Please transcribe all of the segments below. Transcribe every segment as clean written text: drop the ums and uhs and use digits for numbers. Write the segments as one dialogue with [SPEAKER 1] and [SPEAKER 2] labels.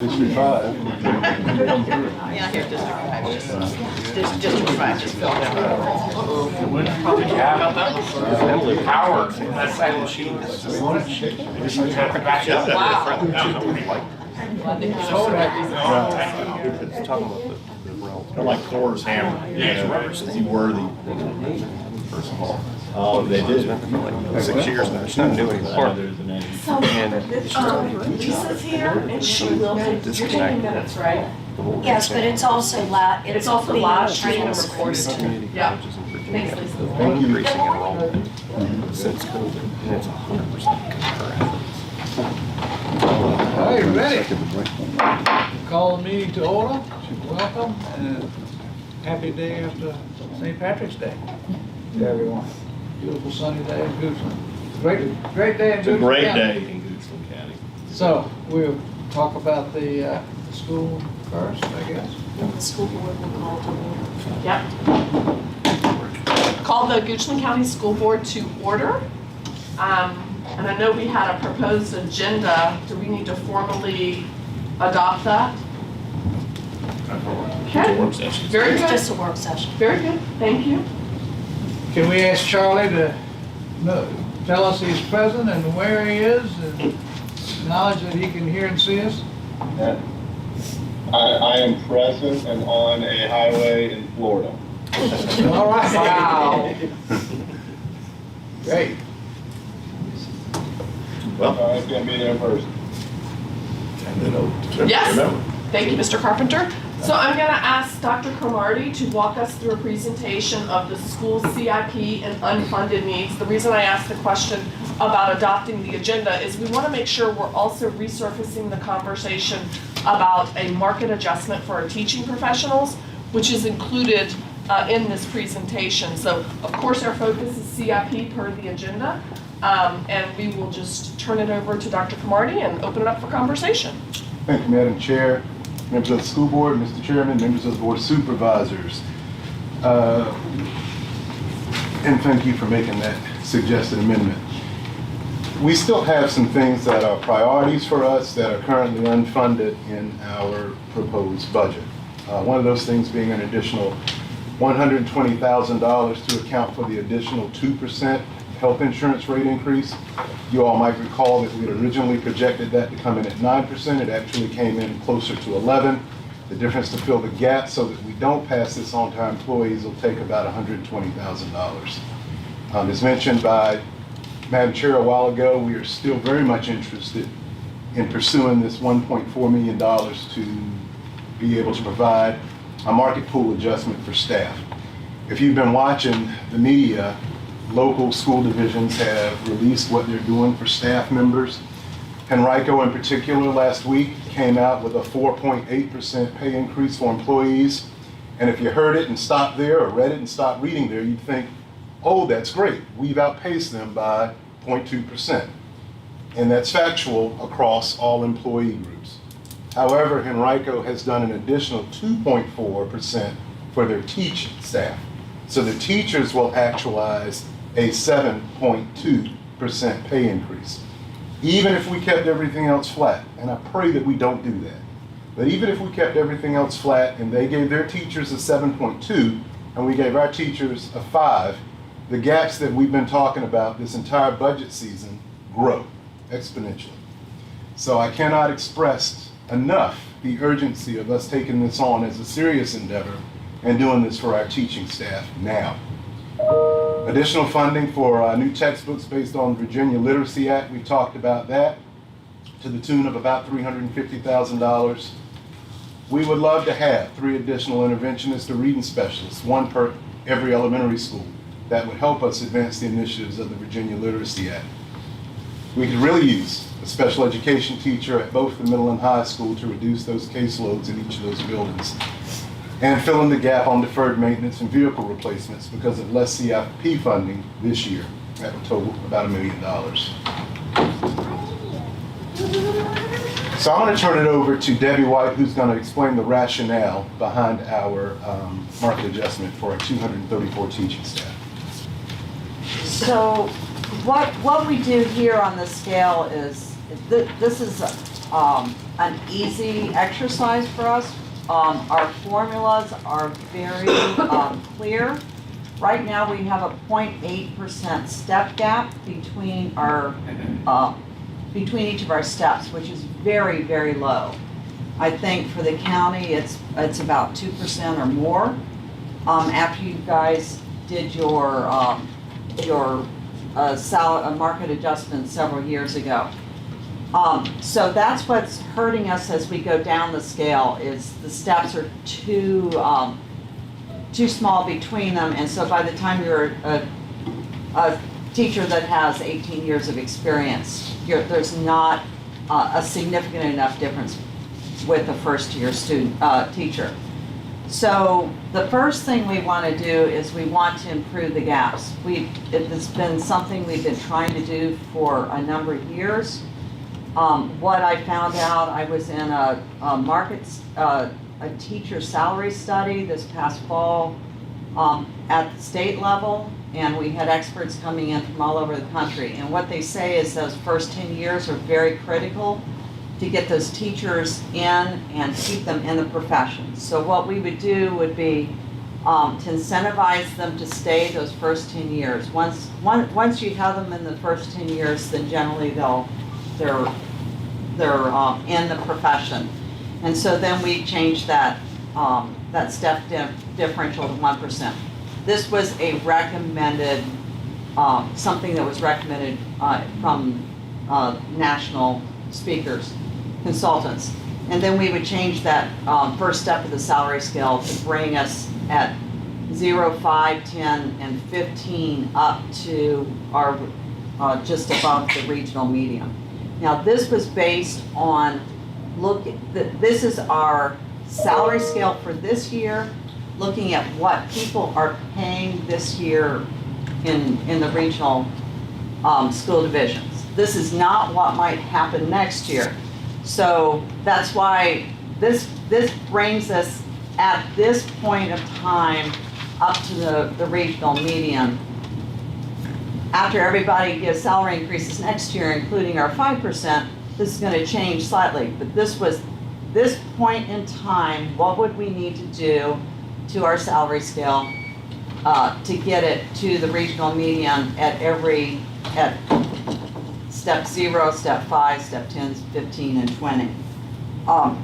[SPEAKER 1] District 5.
[SPEAKER 2] Yeah, here, District 5, District 5, just fill it out.
[SPEAKER 3] Howard, that side of the sheet.
[SPEAKER 1] It's talking about the realm.
[SPEAKER 4] Kind of like Thor's hammer.
[SPEAKER 3] Yeah.
[SPEAKER 4] Is he worthy?
[SPEAKER 1] First of all.
[SPEAKER 4] Oh, they did.
[SPEAKER 1] Like 6 years now. It's not new anymore.
[SPEAKER 5] So, Lisa's here, and she will take, you're taking minutes, right?
[SPEAKER 6] Yes, but it's also
[SPEAKER 5] It's also live streamed and recorded.
[SPEAKER 1] Community
[SPEAKER 5] Yeah.
[SPEAKER 1] colleges in Virginia.
[SPEAKER 5] Thanks, Lisa.
[SPEAKER 1] Thank you. Increasing enrollment since COVID, and it's 100% concurrent.
[SPEAKER 7] Hey, ready? Call the meeting to order. Welcome and happy day after St. Patrick's Day to everyone. Beautiful sunny day in Goochland. Great day in
[SPEAKER 4] It's a
[SPEAKER 7] Goochland
[SPEAKER 4] great
[SPEAKER 7] County.
[SPEAKER 4] day in Goochland County.
[SPEAKER 7] So we'll talk about the school first, I guess.
[SPEAKER 6] the school board will call to order.
[SPEAKER 5] Yep. Call the Goochland County School Board to order. And I know we had a proposed agenda. Do we need to formally adopt that? Okay,
[SPEAKER 4] Work session.
[SPEAKER 5] very
[SPEAKER 6] It's
[SPEAKER 5] good,
[SPEAKER 6] just a work session.
[SPEAKER 5] very good, thank you.
[SPEAKER 7] Can we ask Charlie to tell us he's present and where he is and knowledge that he can hear and see us?
[SPEAKER 8] I am present and on a highway in Florida.
[SPEAKER 7] All right.
[SPEAKER 5] Wow.
[SPEAKER 7] Great.
[SPEAKER 4] Well,
[SPEAKER 8] I can't be there first.
[SPEAKER 4] and then
[SPEAKER 5] Yes.
[SPEAKER 4] remember.
[SPEAKER 5] Thank you, Mr. Carpenter. So I'm going to ask Dr. Cromartie to walk us through a presentation of the school CIP and unfunded needs. The reason I asked the question about adopting the agenda is we want to make sure we're also resurfacing the conversation about a market adjustment for our teaching professionals, which is included in this presentation. So of course our focus is CIP per the agenda, and we will just turn it over to Dr. Cromartie and open it up for conversation.
[SPEAKER 1] Thank you, Madam Chair, members of the school board, Mr. Chairman, members of the board of supervisors. And thank you for making that suggested amendment. We still have some things that are priorities for us that are currently unfunded in our proposed budget. One of those things being an additional $120,000 to account for the additional 2% health insurance rate increase. You all might recall that we had originally projected that to come in at 9%. It actually came in closer to 11. The difference to fill the gap so that we don't pass this on to our employees will take about $120,000. As mentioned by Madam Chair a while ago, we are still very much interested in pursuing this $1.4 million to be able to provide a market pool adjustment for staff. If you've been watching the media, local school divisions have released what they're doing for staff members. Henrico in particular last week came out with a 4.8% pay increase for employees. And if you heard it and stopped there or read it and stopped reading there, you'd think, oh, that's great. We've outpaced them by 0.2%. And that's factual across all employee groups. However, Henrico has done an additional 2.4% for their teaching staff. So the teachers will actualize a 7.2% pay increase. Even if we kept everything else flat, and I pray that we don't do that, but even if we kept everything else flat and they gave their teachers a 7.2 and we gave our teachers a 5, the gaps that we've been talking about this entire budget season grow exponentially. So I cannot express enough the urgency of us taking this on as a serious endeavor and doing this for our teaching staff now. Additional funding for new textbooks based on Virginia Literacy Act, we talked about that, to the tune of about $350,000. We would love to have 3 additional interventionists or reading specialists, 1 per every elementary school. That would help us advance the initiatives of the Virginia Literacy Act. We could really use a special education teacher at both the middle and high school to reduce those caseloads in each of those buildings. And fill in the gap on deferred maintenance and vehicle replacements because of less CIP funding this year. That would total about $1 million. So I'm going to turn it over to Debbie White, who's going to explain the rationale behind our market adjustment for our 234 teaching staff.
[SPEAKER 2] So what we do here on the scale is, this is
[SPEAKER 9] an easy exercise for us. Our formulas are very clear. Right now, we have a 0.8% step gap between between each of our steps, which is very, very low. I think for the county, it's about 2% or more. After you guys did your market adjustment several years ago. So that's what's hurting us as we go down the scale, is the steps are too small between them, and so by the time you're a teacher that has 18 years of experience, there's not a significant enough difference with a first-year teacher. So the first thing we want to do is we want to improve the gaps. It's been something we've been trying to do for a number of years. What I found out, I was in a teacher salary study this past fall at the state level, and we had experts coming in from all over the country. And what they say is those first 10 years are very critical to get those teachers in and keep them in the profession. So what we would do would be to incentivize them to stay those first 10 years. Once you have them in the first 10 years, then generally they're in the profession. And so then we changed that step differential to 1%. This was a recommended, something that was recommended from national speakers, consultants. And then we would change that first step of the salary scale to bring us at 0, 5, 10, and 15 up to our just above the regional median. Now this was based on, this is our salary scale for this year, looking at what people are paying this year in the regional school divisions. This is not what might happen next year. So that's why this brings us at this point of time up to the regional median. After everybody gives salary increases next year, including our 5%, this is going to change slightly. But this point in time, what would we need to do to our salary scale to get it to the regional median at step 0, step 5, step 10, 15, and 20.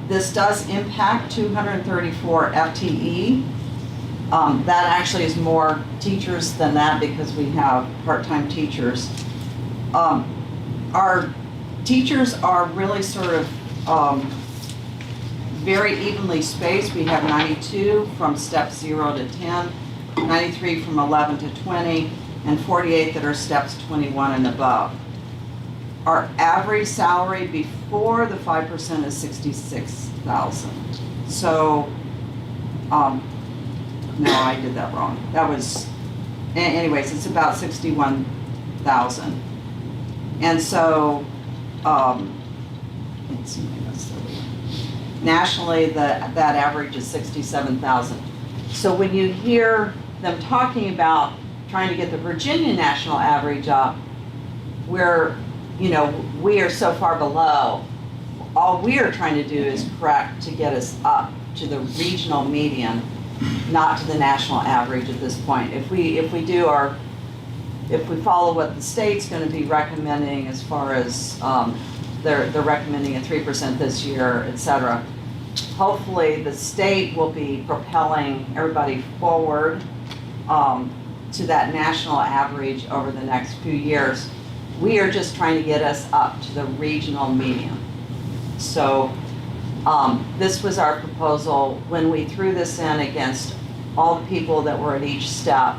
[SPEAKER 9] This does impact 234 FTE. That actually is more teachers than that because we have part-time teachers. Our teachers are really sort of very evenly spaced. We have 92 from step 0 to 10, 93 from 11 to 20, and 48 that are steps 21 and above. Our average salary before the 5% is $66,000. So, no, I did that wrong. That was, anyways, it's about 61,000. And so, let's see, nationally, that average is 67,000. So when you hear them talking about trying to get the Virginia national average up, we are so far below. All we are trying to do is correct to get us up to the regional median, not to the national average at this point. If we follow what the state's going to be recommending as far as they're recommending a 3% this year, et cetera. Hopefully the state will be propelling everybody forward to that national average over the next few years. We are just trying to get us up to the regional median. So this was our proposal. When we threw this in against all the people that were at each step,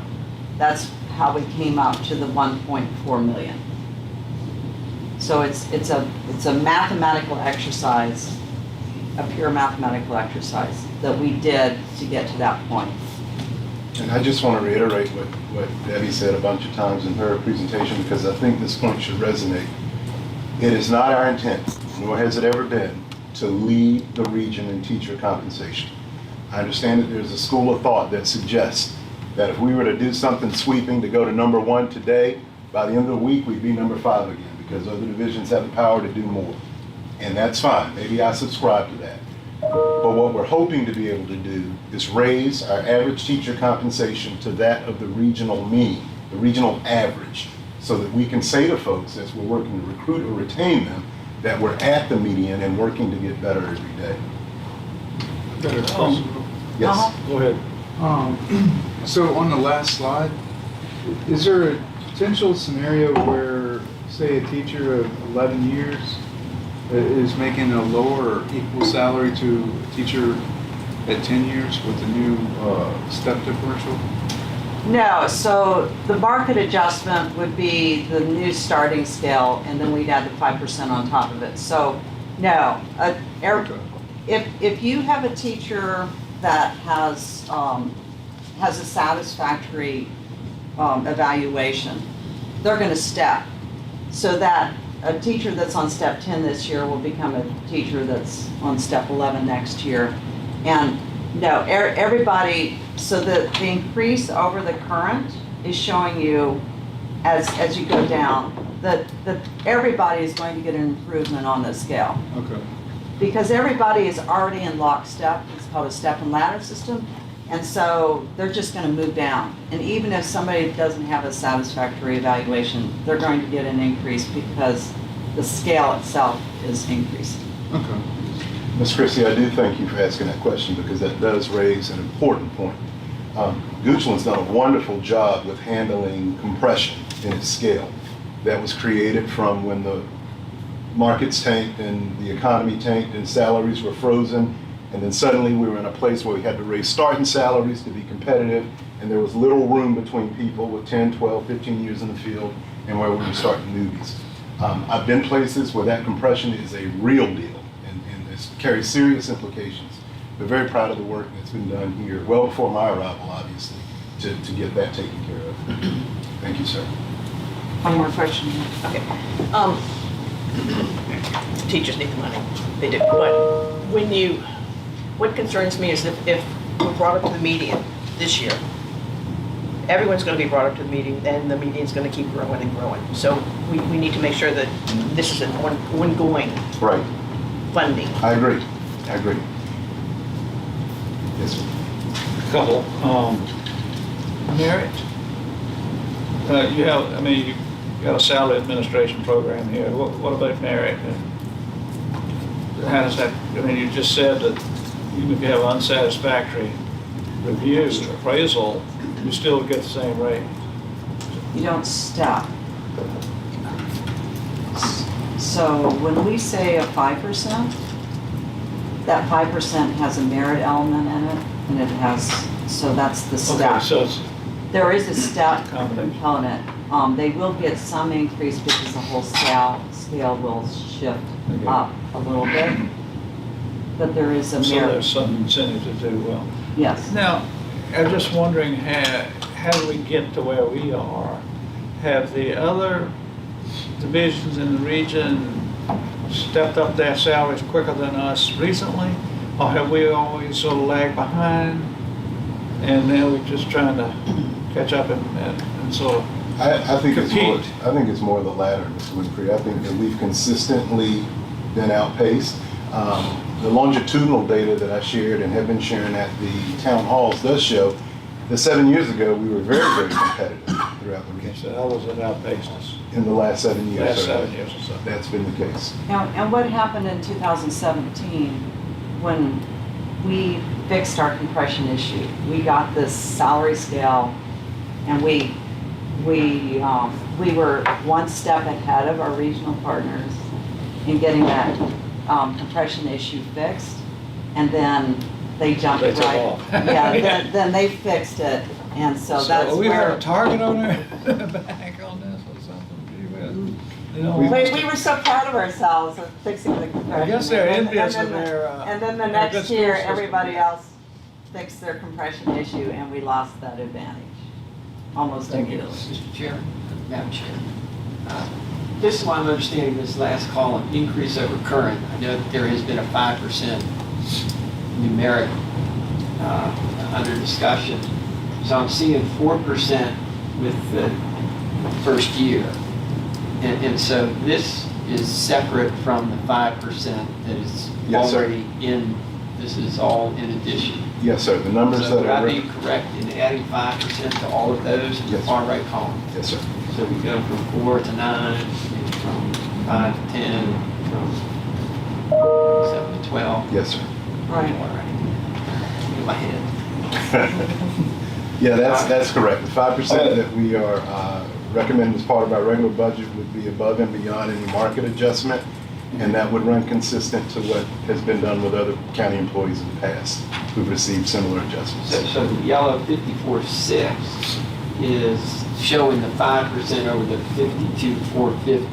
[SPEAKER 9] that's how we came up to the 1.4 million. So it's a mathematical exercise, a pure mathematical exercise that we did to get to that point.
[SPEAKER 1] And I just want to reiterate what Debbie said a bunch of times in her presentation, because I think this point should resonate. It is not our intent, nor has it ever been, to lead the region in teacher compensation. I understand that there's a school of thought that suggests that if we were to do something sweeping to go to number 1 today, by the end of the week, we'd be number 5 again, because other divisions have the power to do more. And that's fine, maybe I subscribe to that. But what we're hoping to be able to do is raise our average teacher compensation to that of the regional mean, the regional average, so that we can say to folks as we're working to recruit or retain them, that we're at the median and working to get better every day. Yes?
[SPEAKER 7] Go ahead.
[SPEAKER 10] So on the last slide, is there a potential scenario where, say, a teacher of 11 years is making a lower or equal salary to a teacher at 10 years with the new step differential?
[SPEAKER 9] No, so the market adjustment would be the new starting scale, and then we'd add the 5% on top of it. So, no, if you have a teacher that has a satisfactory evaluation, they're gonna step. So that a teacher that's on step 10 this year will become a teacher that's on step 11 next year. And no, everybody, so the increase over the current is showing you as you go down, that everybody is going to get an improvement on this scale.
[SPEAKER 10] Okay.
[SPEAKER 9] Because everybody is already in lockstep, it's called a step and ladder system, and so they're just gonna move down. And even if somebody doesn't have a satisfactory evaluation, they're going to get an increase because the scale itself is increasing.
[SPEAKER 10] Okay.
[SPEAKER 1] Ms. Christie, I do thank you for asking that question because that does raise an important point. Goochland's done a wonderful job with handling compression in its scale. That was created from when the markets tanked and the economy tanked and salaries were frozen. And then suddenly we were in a place where we had to raise starting salaries to be competitive. And there was little room between people with 10, 12, 15 years in the field and where we were starting newbies. I've been places where that compression is a real deal and it carries serious implications. We're very proud of the work that's been done here, well before my arrival, obviously, to get that taken care of. Thank you, sir.
[SPEAKER 9] One more question.
[SPEAKER 2] Okay. Teachers need the money, they do, but what concerns me is if we're brought up to the median this year, everyone's gonna be brought up to the median, then the median's gonna keep growing and growing. So we need to make sure that this is an ongoing
[SPEAKER 1] Right.
[SPEAKER 2] funding.
[SPEAKER 1] I agree. Yes, sir.
[SPEAKER 7] Couple, merit. You got a salary administration program here. What about merit? How does that, you just said that even if you have unsatisfactory review, appraisal, you still get the same rate.
[SPEAKER 9] You don't step. So when we say a 5%, that 5% has a merit element in it, and it has, so that's the step.
[SPEAKER 7] Okay, so it's,
[SPEAKER 9] There is a step
[SPEAKER 7] Combination.
[SPEAKER 9] component. They will get some increase because the whole scale will shift
[SPEAKER 7] Okay.
[SPEAKER 9] up a little bit. But there is a
[SPEAKER 7] so
[SPEAKER 9] merit,
[SPEAKER 7] there's some incentive to do well.
[SPEAKER 9] yes.
[SPEAKER 7] Now, I'm just wondering, how do we get to where we are? Have the other divisions in the region stepped up their salaries quicker than us recently? Or have we always sort of lagged behind? And now we're just trying to catch up and sort of,
[SPEAKER 1] I think
[SPEAKER 7] Compete.
[SPEAKER 1] it's more the latter, Mr. Winfrey. I think that we've consistently been outpaced. The longitudinal data that I shared and have been sharing at the town halls does show that 7 years ago, we were very, very competitive throughout the region.
[SPEAKER 7] so how was it outpaced us?
[SPEAKER 1] In the last 7 years.
[SPEAKER 7] Last
[SPEAKER 1] sir,
[SPEAKER 7] 7 years or so.
[SPEAKER 1] That's been the case.
[SPEAKER 9] Now, and what happened in 2017 when we fixed our compression issue? We got this salary scale and we were one step ahead of our regional partners in getting that compression issue fixed, and then they jumped
[SPEAKER 7] They took
[SPEAKER 9] right.
[SPEAKER 7] off.
[SPEAKER 9] Yeah, then they fixed it, and so that's
[SPEAKER 7] we have
[SPEAKER 9] where.
[SPEAKER 7] a target on our back on this or something? Gee whiz. You know,
[SPEAKER 9] We were so proud of ourselves of fixing the compression.
[SPEAKER 7] I guess they're
[SPEAKER 9] And then-
[SPEAKER 7] envious
[SPEAKER 9] and
[SPEAKER 7] of
[SPEAKER 9] then the-
[SPEAKER 7] their,
[SPEAKER 9] And then the
[SPEAKER 7] good
[SPEAKER 9] next
[SPEAKER 7] school
[SPEAKER 9] year,
[SPEAKER 7] system.
[SPEAKER 9] everybody else fixed their compression issue and we lost that advantage, almost immediately.
[SPEAKER 11] Mr. Chair, Madam Chair. This is why I'm understanding this last column, increase over current. I know that there has been a 5% numeric under discussion. So I'm seeing 4% with the first year. And so this is separate from the 5% that is
[SPEAKER 1] Yes, sir.
[SPEAKER 11] already in, this is all in addition.
[SPEAKER 1] Yes, sir, the numbers
[SPEAKER 11] So
[SPEAKER 1] that
[SPEAKER 11] would
[SPEAKER 1] are.
[SPEAKER 11] I be correct in adding 5% to all of those in the
[SPEAKER 1] Yes.
[SPEAKER 11] far right column?
[SPEAKER 1] Yes, sir.
[SPEAKER 11] So we go from 4 to 9, and from 5 to 10, from 7 to 12.
[SPEAKER 1] Yes, sir.
[SPEAKER 9] Right.
[SPEAKER 11] All right. In my head.
[SPEAKER 1] Yeah, that's correct. The 5% that we are recommending as part of our regular budget would be above and beyond any market adjustment, and that would run consistent to what has been done with other county employees in the past who've received similar adjustments.
[SPEAKER 11] So the yellow 54.6 is showing the 5% over the 52.450.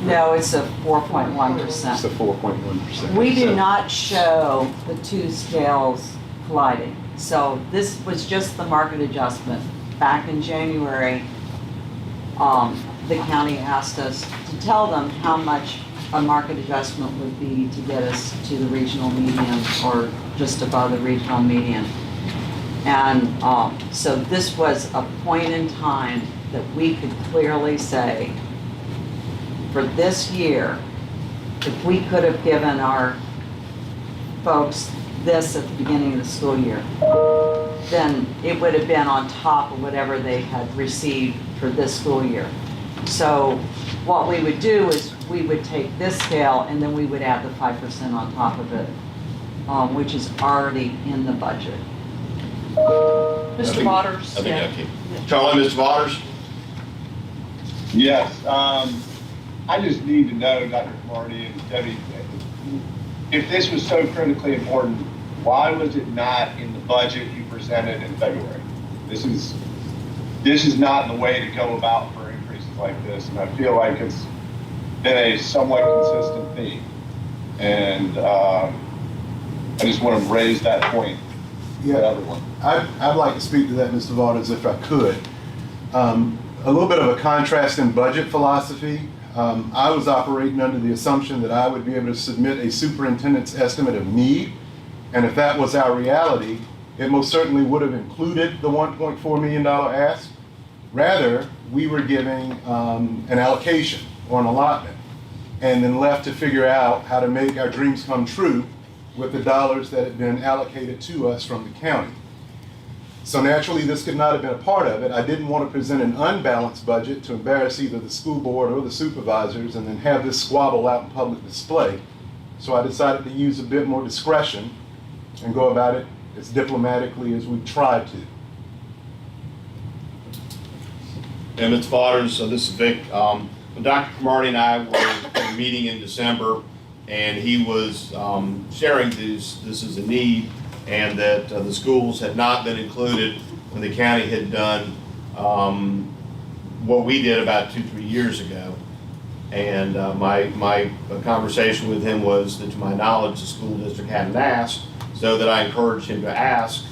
[SPEAKER 9] No, it's a
[SPEAKER 1] It's
[SPEAKER 9] 4.1%.
[SPEAKER 1] the 4.1%.
[SPEAKER 9] We do not show the two scales colliding. So this was just the market adjustment. Back in January, the county asked us to tell them how much a market adjustment would be to get us to the regional median or just above the regional median. And so this was a point in time that we could clearly say, for this year, if we could have given our folks this at the beginning of the school year, then it would have been on top of whatever they had received for this school year. So what we would do is we would take this scale and then we would add the 5% on top of it, which is already in the budget.
[SPEAKER 5] Mr. Waters?
[SPEAKER 4] I think I can. Charlie, Mr. Waters?
[SPEAKER 8] Yes, I just need to know, Dr. Marty and Debbie, if this was so critically important, why was it not in the budget you presented in February? This is not the way to go about for increases like this, and I feel like it's been a somewhat consistent theme. And I just want to raise that point to everyone.
[SPEAKER 1] I'd like to speak to that, Mr. Waters, if I could. A little bit of a contrast in budget philosophy. I was operating under the assumption that I would be able to submit a superintendent's estimate of need, and if that was our reality, it most certainly would have included the $1.4 million ask. Rather, we were giving an allocation or an allotment, and then left to figure out how to make our dreams come true with the dollars that had been allocated to us from the county. So naturally, this could not have been a part of it. I didn't want to present an unbalanced budget to embarrass either the school board or the supervisors and then have this squabble out in public display. So I decided to use a bit more discretion and go about it as diplomatically as we tried to.
[SPEAKER 4] And Mr. Waters, so this is Vic. When Dr. Cromartie and I were meeting in December, and he was sharing this is a need, and that the schools had not been included when the county had done what we did about 2-3 years ago. And my conversation with him was that, to my knowledge, the school district hadn't asked, so that I encouraged him to ask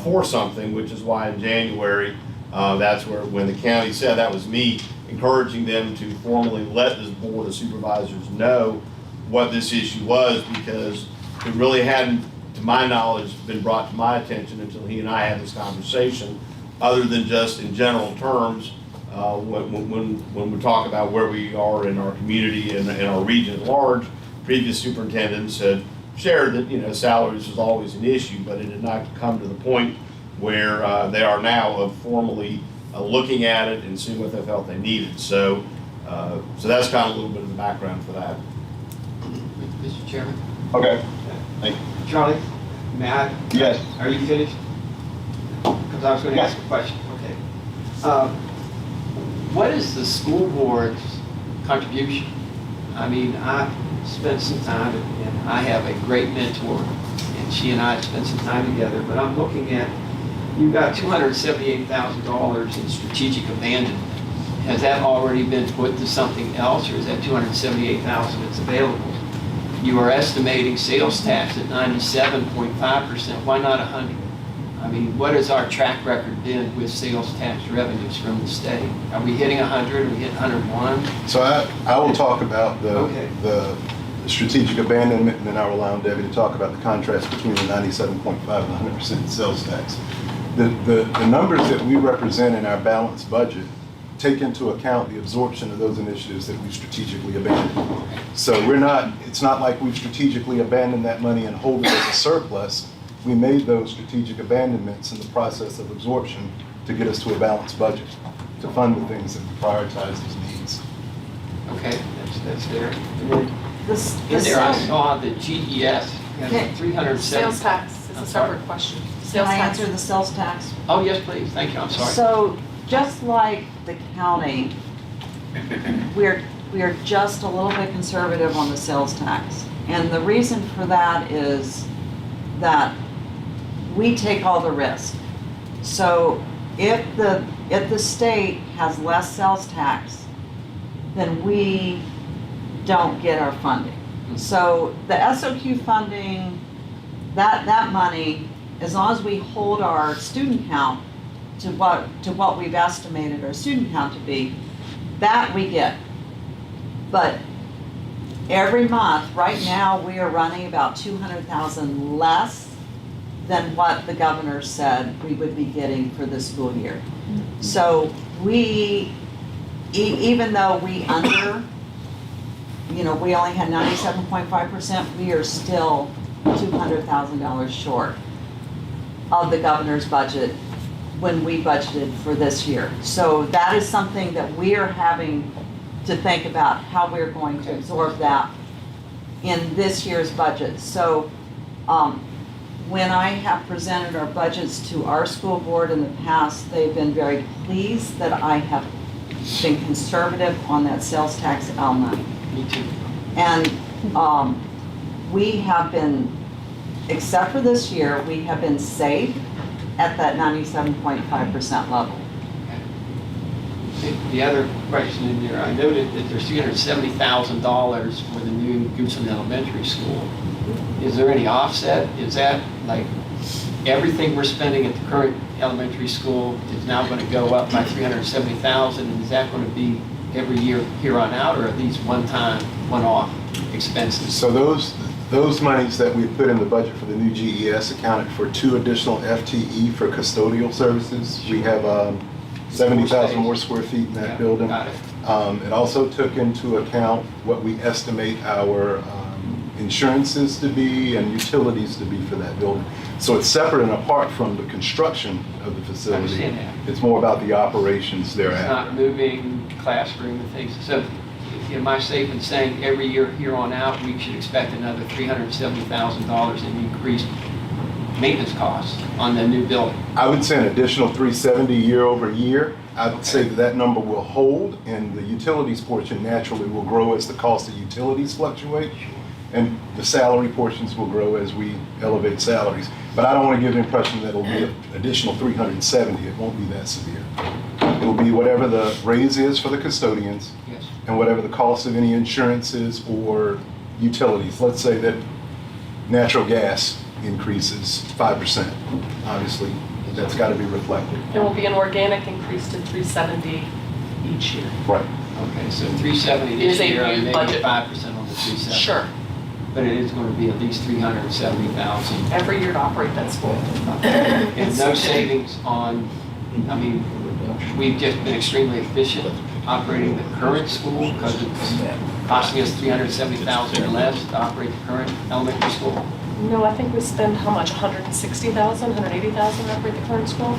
[SPEAKER 4] for something, which is why in January, that's where, when the county said, that was me encouraging them to formally let this board of supervisors know what this issue was, because it really hadn't, to my knowledge, been brought to my attention until he and I had this conversation, other than just in general terms, when we talk about where we are in our community and in our region at large. Previous superintendents had shared that, salaries was always an issue, but it had not come to the point where they are now of formally looking at it and seeing what they felt they needed. So that's kind of a little bit of the background for that.
[SPEAKER 11] Mr. Chairman?
[SPEAKER 8] Okay, thank you.
[SPEAKER 11] Charlie, may I?
[SPEAKER 8] Yes.
[SPEAKER 11] Are you finished? Because I was going to ask a question. Okay. What is the school board's contribution? I mean, I spent some time, and I have a great mentor, and she and I spent some time together, but I'm looking at, you've got $278,000 in strategic abandonment. Has that already been put to something else, or is that $278,000 that's available? You are estimating sales tax at 97.5%. Why not 100? I mean, what has our track record been with sales tax revenues from the state? Are we hitting 100? Are we hitting 101?
[SPEAKER 1] So I will talk about
[SPEAKER 11] Okay.
[SPEAKER 1] the strategic abandonment, and then I will allow Debbie to talk about the contrast between the 97.5 and 100% sales tax. The numbers that we represent in our balanced budget take into account the absorption of those initiatives that we strategically abandoned. So it's not like we've strategically abandoned that money and hold it as a surplus. We made those strategic abandonments in the process of absorption to get us to a balanced budget, to fund the things that we prioritize as needs.
[SPEAKER 11] Okay, that's fair. And then
[SPEAKER 9] This,
[SPEAKER 11] in
[SPEAKER 9] this,
[SPEAKER 11] there, I
[SPEAKER 9] sales-
[SPEAKER 11] saw the GES,
[SPEAKER 9] Okay.
[SPEAKER 11] 370.
[SPEAKER 5] Sales tax is
[SPEAKER 11] I'm
[SPEAKER 5] a
[SPEAKER 11] sorry.
[SPEAKER 5] separate question.
[SPEAKER 9] can
[SPEAKER 5] Sales
[SPEAKER 9] I
[SPEAKER 5] tax.
[SPEAKER 9] answer the sales tax?
[SPEAKER 11] Oh, yes, please, thank you, I'm sorry.
[SPEAKER 9] So, just like the county, we are just a little bit conservative on the sales tax. And the reason for that is that we take all the risk. So if the state has less sales tax, then we don't get our funding. So the SOQ funding, that money, as long as we hold our student count to what we've estimated our student count to be, that we get. But every month, right now, we are running about 200,000 less than what the governor said we would be getting for this school year. So we, even though we we only had 97.5%, we are still $200,000 short of the governor's budget when we budgeted for this year. So that is something that we are having to think about how we're going to absorb that in this year's budget. So when I have presented our budgets to our school board in the past, they've been very pleased that I have been conservative on that sales tax element.
[SPEAKER 11] Me too.
[SPEAKER 9] And we have been, except for this year, we have been safe at that 97.5% level.
[SPEAKER 11] The other question in there, I noted that there's $370,000 for the new Goochland Elementary School. Is there any offset? Is that like everything we're spending at the current elementary school is now going to go up by $370,000? And is that going to be every year here on out, or are these one-time, one-off expenses?
[SPEAKER 1] So those monies that we put in the budget for the new GES accounted for 2 additional FTE for custodial services. We have 70,000 more square feet in that
[SPEAKER 11] Yeah,
[SPEAKER 1] building.
[SPEAKER 11] got it.
[SPEAKER 1] It also took into account what we estimate our insurances to be and utilities to be for that building. So it's separate and apart from the construction of the
[SPEAKER 11] I
[SPEAKER 1] facility.
[SPEAKER 11] understand that.
[SPEAKER 1] It's more about the operations
[SPEAKER 11] It's
[SPEAKER 1] thereafter.
[SPEAKER 11] not moving classroom and things. So am I safe in saying every year here on out, we should expect another $370,000 in increased maintenance costs on the new building?
[SPEAKER 1] I would say an additional 370 year over year. I would say that number will hold, and the utilities portion naturally will grow as the cost of utilities fluctuate, and the salary portions will grow as we elevate salaries. But I don't want to give the impression that it'll be an additional 370. It won't be that severe. It'll be whatever the raise is for the custodians
[SPEAKER 11] Yes.
[SPEAKER 1] and whatever the cost of any insurances or utilities. Let's say that natural gas increases 5%. Obviously, that's got to be reflected.
[SPEAKER 5] There will be an organic increase to 370 each year.
[SPEAKER 1] Right.
[SPEAKER 11] Okay, so 370
[SPEAKER 5] It
[SPEAKER 11] this
[SPEAKER 5] is a
[SPEAKER 11] year, and
[SPEAKER 5] new
[SPEAKER 11] maybe
[SPEAKER 5] budget.
[SPEAKER 11] 5% on the 370.
[SPEAKER 5] Sure,
[SPEAKER 11] But it is going to be at least 370,000.
[SPEAKER 5] every year to operate that school.
[SPEAKER 11] And no savings on, I mean, we've just been extremely efficient operating the current school because it's costing us 370,000 or less to operate the current elementary school.
[SPEAKER 5] No, I think we spend how much, 160,000, 180,000 to operate the current school?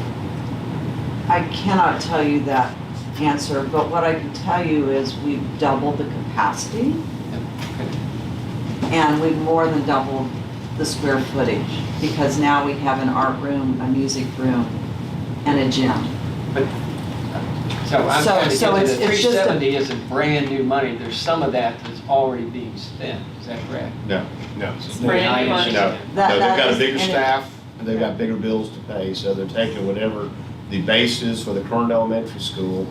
[SPEAKER 9] I cannot tell you that answer, but what I can tell you is we've doubled the capacity
[SPEAKER 11] Okay.
[SPEAKER 9] and we've more than doubled the square footage because now we have an art room, a music room, and a gym.
[SPEAKER 11] But, so I'm
[SPEAKER 9] So-
[SPEAKER 11] trying to
[SPEAKER 9] so
[SPEAKER 11] get to
[SPEAKER 9] it's-
[SPEAKER 11] the
[SPEAKER 9] it's just a-
[SPEAKER 11] 370 isn't brand new money. There's some of that that's already being spent. Is that correct?
[SPEAKER 4] No,
[SPEAKER 1] No.
[SPEAKER 5] Brand new money.
[SPEAKER 4] no.
[SPEAKER 9] That-
[SPEAKER 4] No,
[SPEAKER 9] that
[SPEAKER 4] they've got a
[SPEAKER 9] is-
[SPEAKER 4] bigger
[SPEAKER 9] and it-
[SPEAKER 4] staff, and they've got bigger bills to pay, so they're taking whatever the base is for the current elementary school,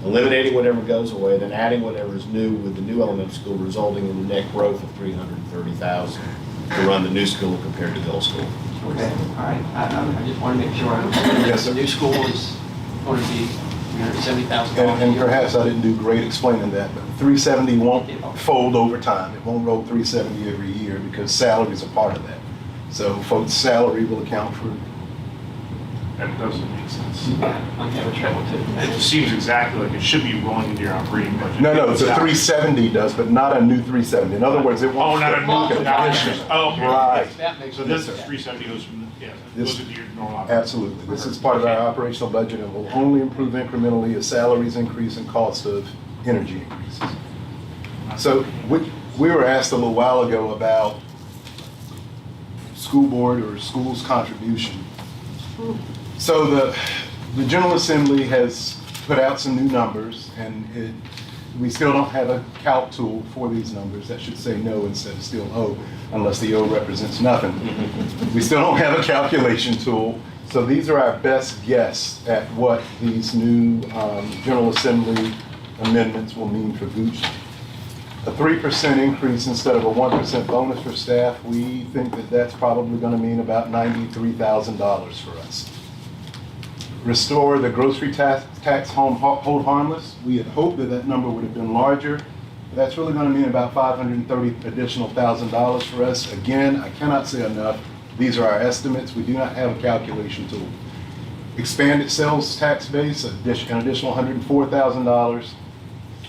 [SPEAKER 4] eliminating whatever goes away, then adding whatever is new with the new elementary school, resulting in the net growth of 330,000 to run the new school compared to the old school.
[SPEAKER 11] Okay, all right. I just want to make sure I understand.
[SPEAKER 1] Yes, sir.
[SPEAKER 11] The new school is going to be $370,000 a
[SPEAKER 1] And
[SPEAKER 11] year.
[SPEAKER 1] perhaps I didn't do great explaining that, but 370 won't fold over time. It won't roll 370 every year because salaries are part of that. So folks' salary will account for
[SPEAKER 3] That doesn't make sense.
[SPEAKER 11] I'm having trouble too.
[SPEAKER 3] It just seems exactly like it should be rolling into your operating budget.
[SPEAKER 1] No, the
[SPEAKER 3] It's not.
[SPEAKER 1] 370 does, but not a new 370. In other words, it
[SPEAKER 3] Oh,
[SPEAKER 1] won't.
[SPEAKER 3] not a new, not a, oh, okay.
[SPEAKER 1] Right.
[SPEAKER 11] That makes
[SPEAKER 3] So
[SPEAKER 11] sense.
[SPEAKER 3] this 370 goes from, yeah,
[SPEAKER 1] This-
[SPEAKER 3] goes into your normal. operating.
[SPEAKER 1] Absolutely. This is part of our operational budget and will only improve incrementally as salaries increase and cost of energy increases. So we were asked a little while ago about school board or school's contribution. So the General Assembly has put out some new numbers, and we still don't have a calc tool for these numbers. That should say no instead of still O, unless the O represents nothing. We still don't have a calculation tool. So these are our best guess at what these new General Assembly amendments will mean for Goochland. A 3% increase instead of a 1% bonus for staff, we think that that's probably going to mean about $93,000 for us. Restore the grocery tax hold harmless. We had hoped that that number would have been larger. But that's really going to mean about $530 additional $1,000 for us. Again, I cannot say enough. These are our estimates. We do not have a calculation tool. Expanded sales tax base, an additional $104,000.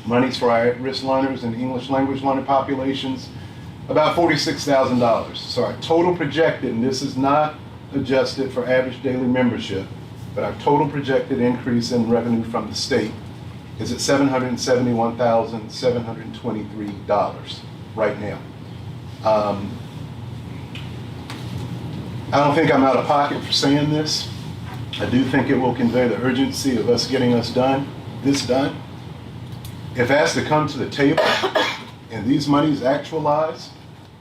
[SPEAKER 1] Monies for our at-risk learners and English language learner populations, about $46,000. So our total projected, and this is not adjusted for average daily membership, but our total projected increase in revenue from the state is at $771,723 right now. I don't think I'm out of pocket for saying this. I do think it will convey the urgency of us getting this done. If asked to come to the table and these monies actualized,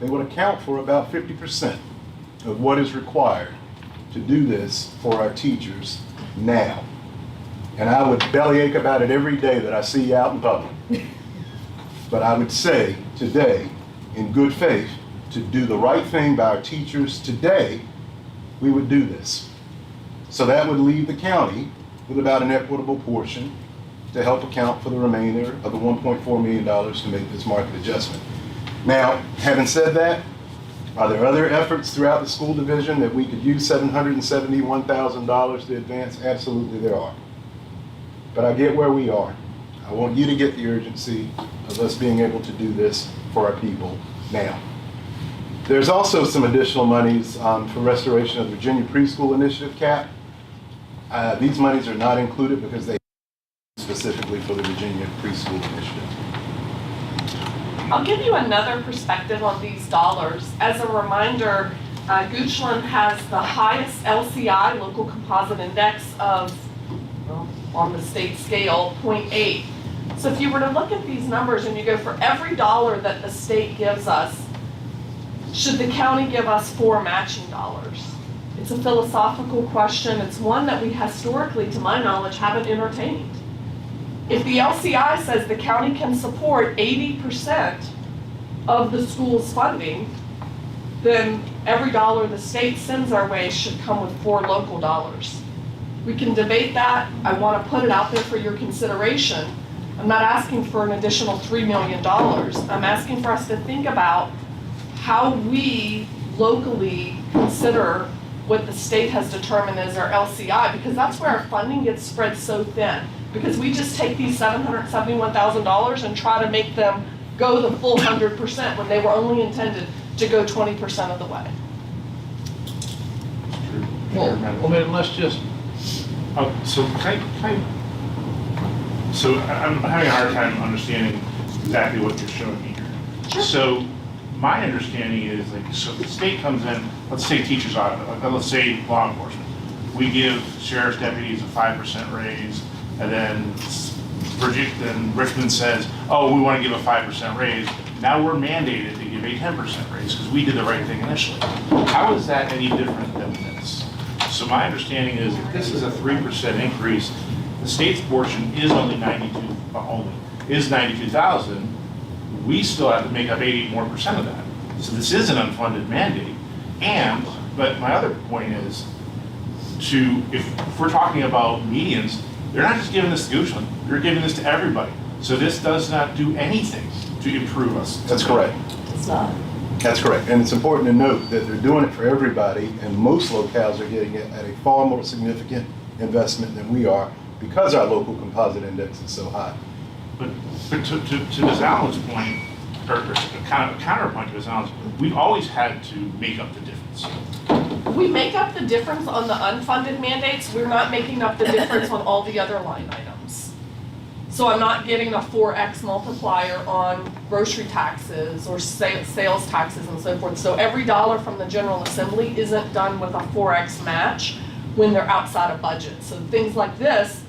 [SPEAKER 1] they would account for about 50% of what is required to do this for our teachers now. And I would bellyache about it every day that I see you out in public. But I would say today, in good faith, to do the right thing by our teachers today, we would do this. So that would leave the county with about an equitable portion to help account for the remainder of the $1.4 million to make this market adjustment. Now, having said that, are there other efforts throughout the school division that we could use $771,000 to advance? Absolutely there are. But I get where we are. I want you to get the urgency of us being able to do this for our people now. There's also some additional monies for restoration of the Virginia Preschool Initiative cap. These monies are not included because they specifically for the Virginia Preschool Initiative.
[SPEAKER 5] I'll give you another perspective on these dollars. As a reminder, Goochland has the highest LCI, local composite index, of, well, on the state scale, 0.8. So if you were to look at these numbers and you go, for every dollar that the state gives us, should the county give us 4 matching dollars? It's a philosophical question. It's one that we historically, to my knowledge, haven't entertained. If the LCI says the county can support 80% of the school's funding, then every dollar the state sends our way should come with 4 local dollars. We can debate that. I want to put it out there for your consideration. I'm not asking for an additional $3 million. I'm asking for us to think about how we locally consider what the state has determined as our LCI, because that's where our funding gets spread so thin. Because we just take these $771,000 and try to make them go the full 100% when they were only intended to go 20% of the way.
[SPEAKER 7] Well, I mean, let's just,
[SPEAKER 3] So so I'm having a hard time understanding exactly what you're showing me here.
[SPEAKER 5] Sure.
[SPEAKER 3] So my understanding is like, so the state comes in, let's say teachers, let's say law enforcement. We give sheriff's deputies a 5% raise, and then Richmond says, oh, we want to give a 5% raise. Now we're mandated to give a 10% raise because we did the right thing initially. How is that any different than this? So my understanding is if this is a 3% increase, the state's portion is only 92,000. We still have to make up 80% more of that. So this is an unfunded mandate. But my other point is if we're talking about medians, they're not just giving this to Goochland, they're giving this to everybody. So this does not do anything to improve us.
[SPEAKER 1] That's correct.
[SPEAKER 6] It's not.
[SPEAKER 1] That's correct, and it's important to note that they're doing it for everybody, and most locales are getting it at a far more significant investment than we are because our local composite index is so high.
[SPEAKER 3] But to Ms. Allen's point, or kind of a counterpoint to Ms. Allen's, we've always had to make up the difference.
[SPEAKER 5] We make up the difference on the unfunded mandates, we're not making up the difference on all the other line items. So I'm not getting a 4X multiplier on grocery taxes or sales taxes and so forth. So every dollar from the General Assembly isn't done with a 4X match when they're outside of budget. So things like this,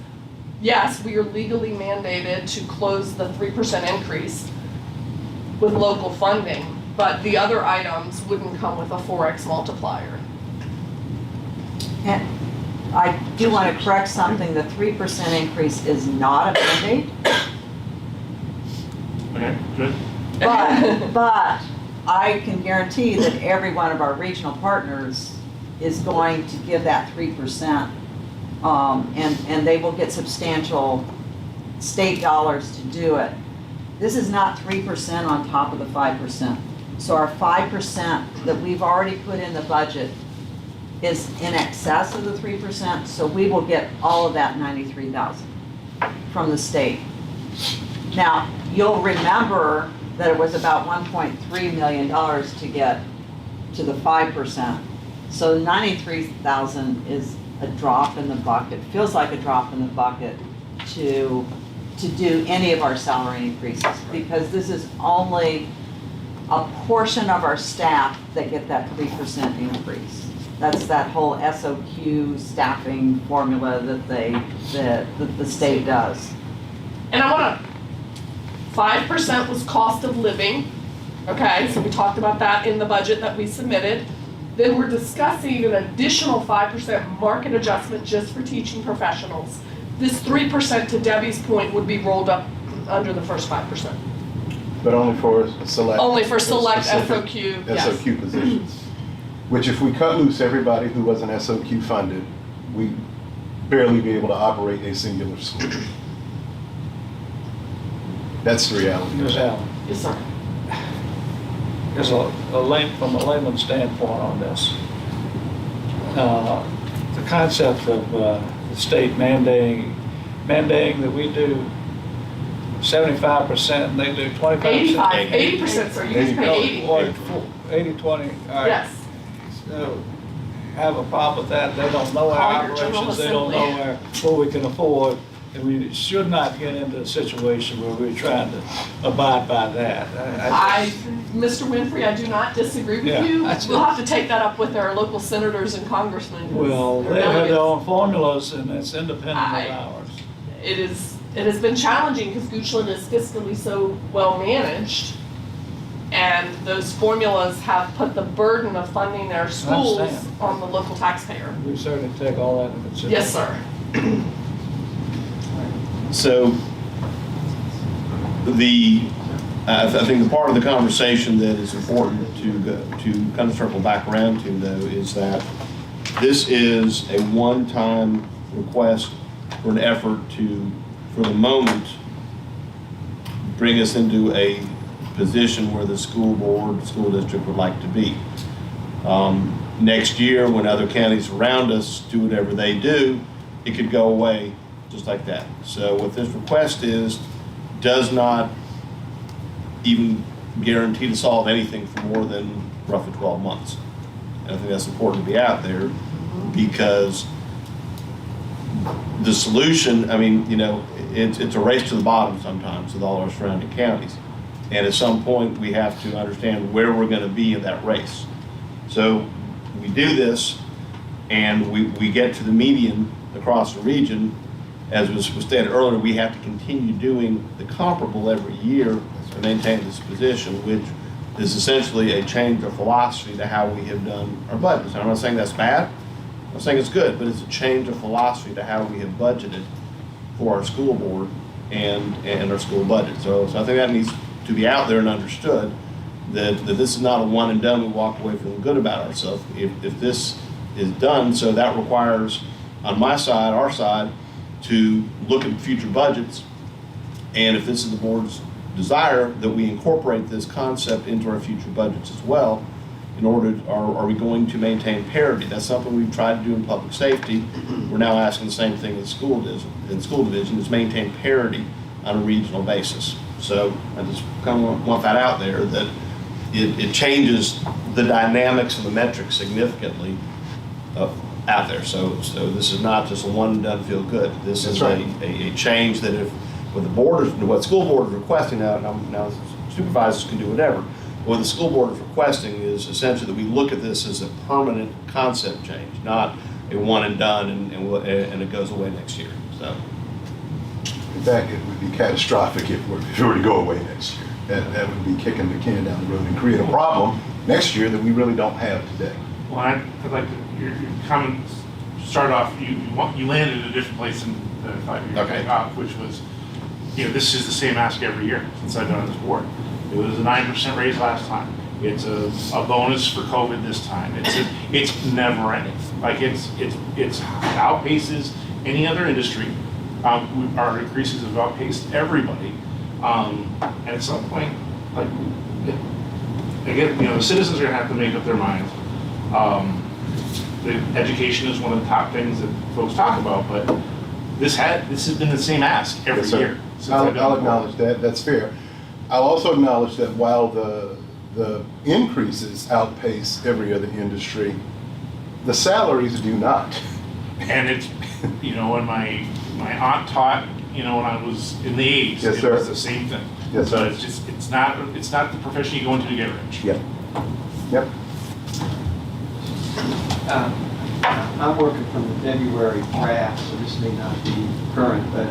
[SPEAKER 5] yes, we are legally mandated to close the 3% increase with local funding, but the other items wouldn't come with a 4X multiplier.
[SPEAKER 9] And I do want to correct something, the 3% increase is not a mandate,
[SPEAKER 3] Okay, good.
[SPEAKER 9] but I can guarantee that every one of our regional partners is going to give that 3%, and they will get substantial state dollars to do it. This is not 3% on top of the 5%. So our 5% that we've already put in the budget is in excess of the 3%, so we will get all of that 93,000 from the state. Now, you'll remember that it was about $1.3 million to get to the 5%. So 93,000 is a drop in the bucket, feels like a drop in the bucket to do any of our salary increases, because this is only a portion of our staff that get that 3% increase. That's that whole SOQ staffing formula that the state does.
[SPEAKER 5] And I want to, 5% was cost of living, okay, so we talked about that in the budget that we submitted. Then we're discussing an additional 5% market adjustment just for teaching professionals. This 3%, to Debbie's point, would be rolled up under the first 5%.
[SPEAKER 1] But only for select.
[SPEAKER 5] Only for select
[SPEAKER 1] specific
[SPEAKER 5] SOQ, yes.
[SPEAKER 1] SOQ positions. Which if we cut loose everybody who wasn't SOQ funded, we'd barely be able to operate a singular school. That's the reality.
[SPEAKER 7] Ms. Allen,
[SPEAKER 5] Yes, sir.
[SPEAKER 7] there's from a layman's standpoint on this. The concept of the state mandating that we do 75% and they do 25%.
[SPEAKER 5] 80%, sir, you guys pay 80.
[SPEAKER 7] 80-20, all right.
[SPEAKER 5] Yes.
[SPEAKER 7] So, have a problem with that, they don't know our
[SPEAKER 5] Call your General
[SPEAKER 7] operations, they don't
[SPEAKER 5] Assembly.
[SPEAKER 7] know what we can afford, and we should not get into a situation where we're trying to abide by that.
[SPEAKER 5] Mr. Winfrey, I do not disagree with
[SPEAKER 7] Yeah,
[SPEAKER 5] you.
[SPEAKER 7] that's
[SPEAKER 5] We'll
[SPEAKER 7] it.
[SPEAKER 5] have to take that up with our local senators and congressmen. 'cause
[SPEAKER 7] Well,
[SPEAKER 5] they're
[SPEAKER 7] they have their
[SPEAKER 5] delegates.
[SPEAKER 7] own formulas, and it's independent
[SPEAKER 5] I-
[SPEAKER 7] of ours.
[SPEAKER 5] It has been challenging because Goochland is fiscally so well managed. And those formulas have put the burden of funding their schools
[SPEAKER 7] understand.
[SPEAKER 5] on the local taxpayer.
[SPEAKER 7] We certainly take all that into consideration.
[SPEAKER 5] Yes, sir.
[SPEAKER 4] So, I think the part of the conversation that is important to kind of circle back around to, though, is that this is a one-time request for an effort to, for the moment, bring us into a position where the school board, school district would like to be. Next year, when other counties around us do whatever they do, it could go away just like that. So what this request is, does not even guarantee to solve anything for more than roughly 12 months. And I think that's important to be out there, because the solution, I mean, you know, it's a race to the bottom sometimes with all our surrounding counties. And at some point, we have to understand where we're gonna be in that race. So we do this, and we get to the median across the region. As was stated earlier, we have to continue doing the comparable every year to maintain this position, which is essentially a change of philosophy to how we have done our budgets. And I'm not saying that's bad, I'm not saying it's good, but it's a change of philosophy to how we have budgeted for our school board and our school budget. So I think that needs to be out there and understood, that this is not a one and done, we walk away feeling good about ourselves. If this is done, so that requires, on my side, our side, to look at future budgets, and if this is the board's desire that we incorporate this concept into our future budgets as well. In order, are we going to maintain parity? That's something we've tried to do in public safety. We're now asking the same thing in school division, is maintain parity on a regional basis. So I just kind of want that out there, that it changes the dynamics and the metrics significantly out there. So this is not just a one and done feel good. This is
[SPEAKER 1] That's right.
[SPEAKER 4] a change that if what the board is, what school board is requesting now supervisors can do whatever. What the school board is requesting is essentially that we look at this as a permanent concept change, not a one and done and it goes away next year. So.
[SPEAKER 1] In fact, it would be catastrophic if it were to go away next year. That would be kicking the can down the road and create a problem next year that we really don't have today.
[SPEAKER 3] Well, I'd like to, your comments start off, you landed in a different place than I thought you were
[SPEAKER 4] Okay.
[SPEAKER 3] which was, this is the same ask every year since I've been on this board. It was a 9% raise last time. It's a bonus for COVID this time. It's never ending. Like it outpaces any other industry. Our increases have outpaced everybody. And at some point, like, again, the citizens are gonna have to make up their minds. The education is one of the top things that folks talk about, but this has been the same ask every
[SPEAKER 1] Yes, sir.
[SPEAKER 3] year. since
[SPEAKER 1] I'll
[SPEAKER 3] I've been on the board.
[SPEAKER 1] acknowledge that, that's fair. I'll also acknowledge that while the increases outpace every other industry, the salaries do not.
[SPEAKER 3] And it's, when my aunt taught, when I was in the 80s,
[SPEAKER 1] Yes,
[SPEAKER 3] it
[SPEAKER 1] sir.
[SPEAKER 3] was the same thing.
[SPEAKER 1] Yes,
[SPEAKER 3] So
[SPEAKER 1] sir.
[SPEAKER 3] it's not the profession you go into to get rich.
[SPEAKER 1] Yep. Yep.
[SPEAKER 11] I'm working from the February draft, so this may not be current, but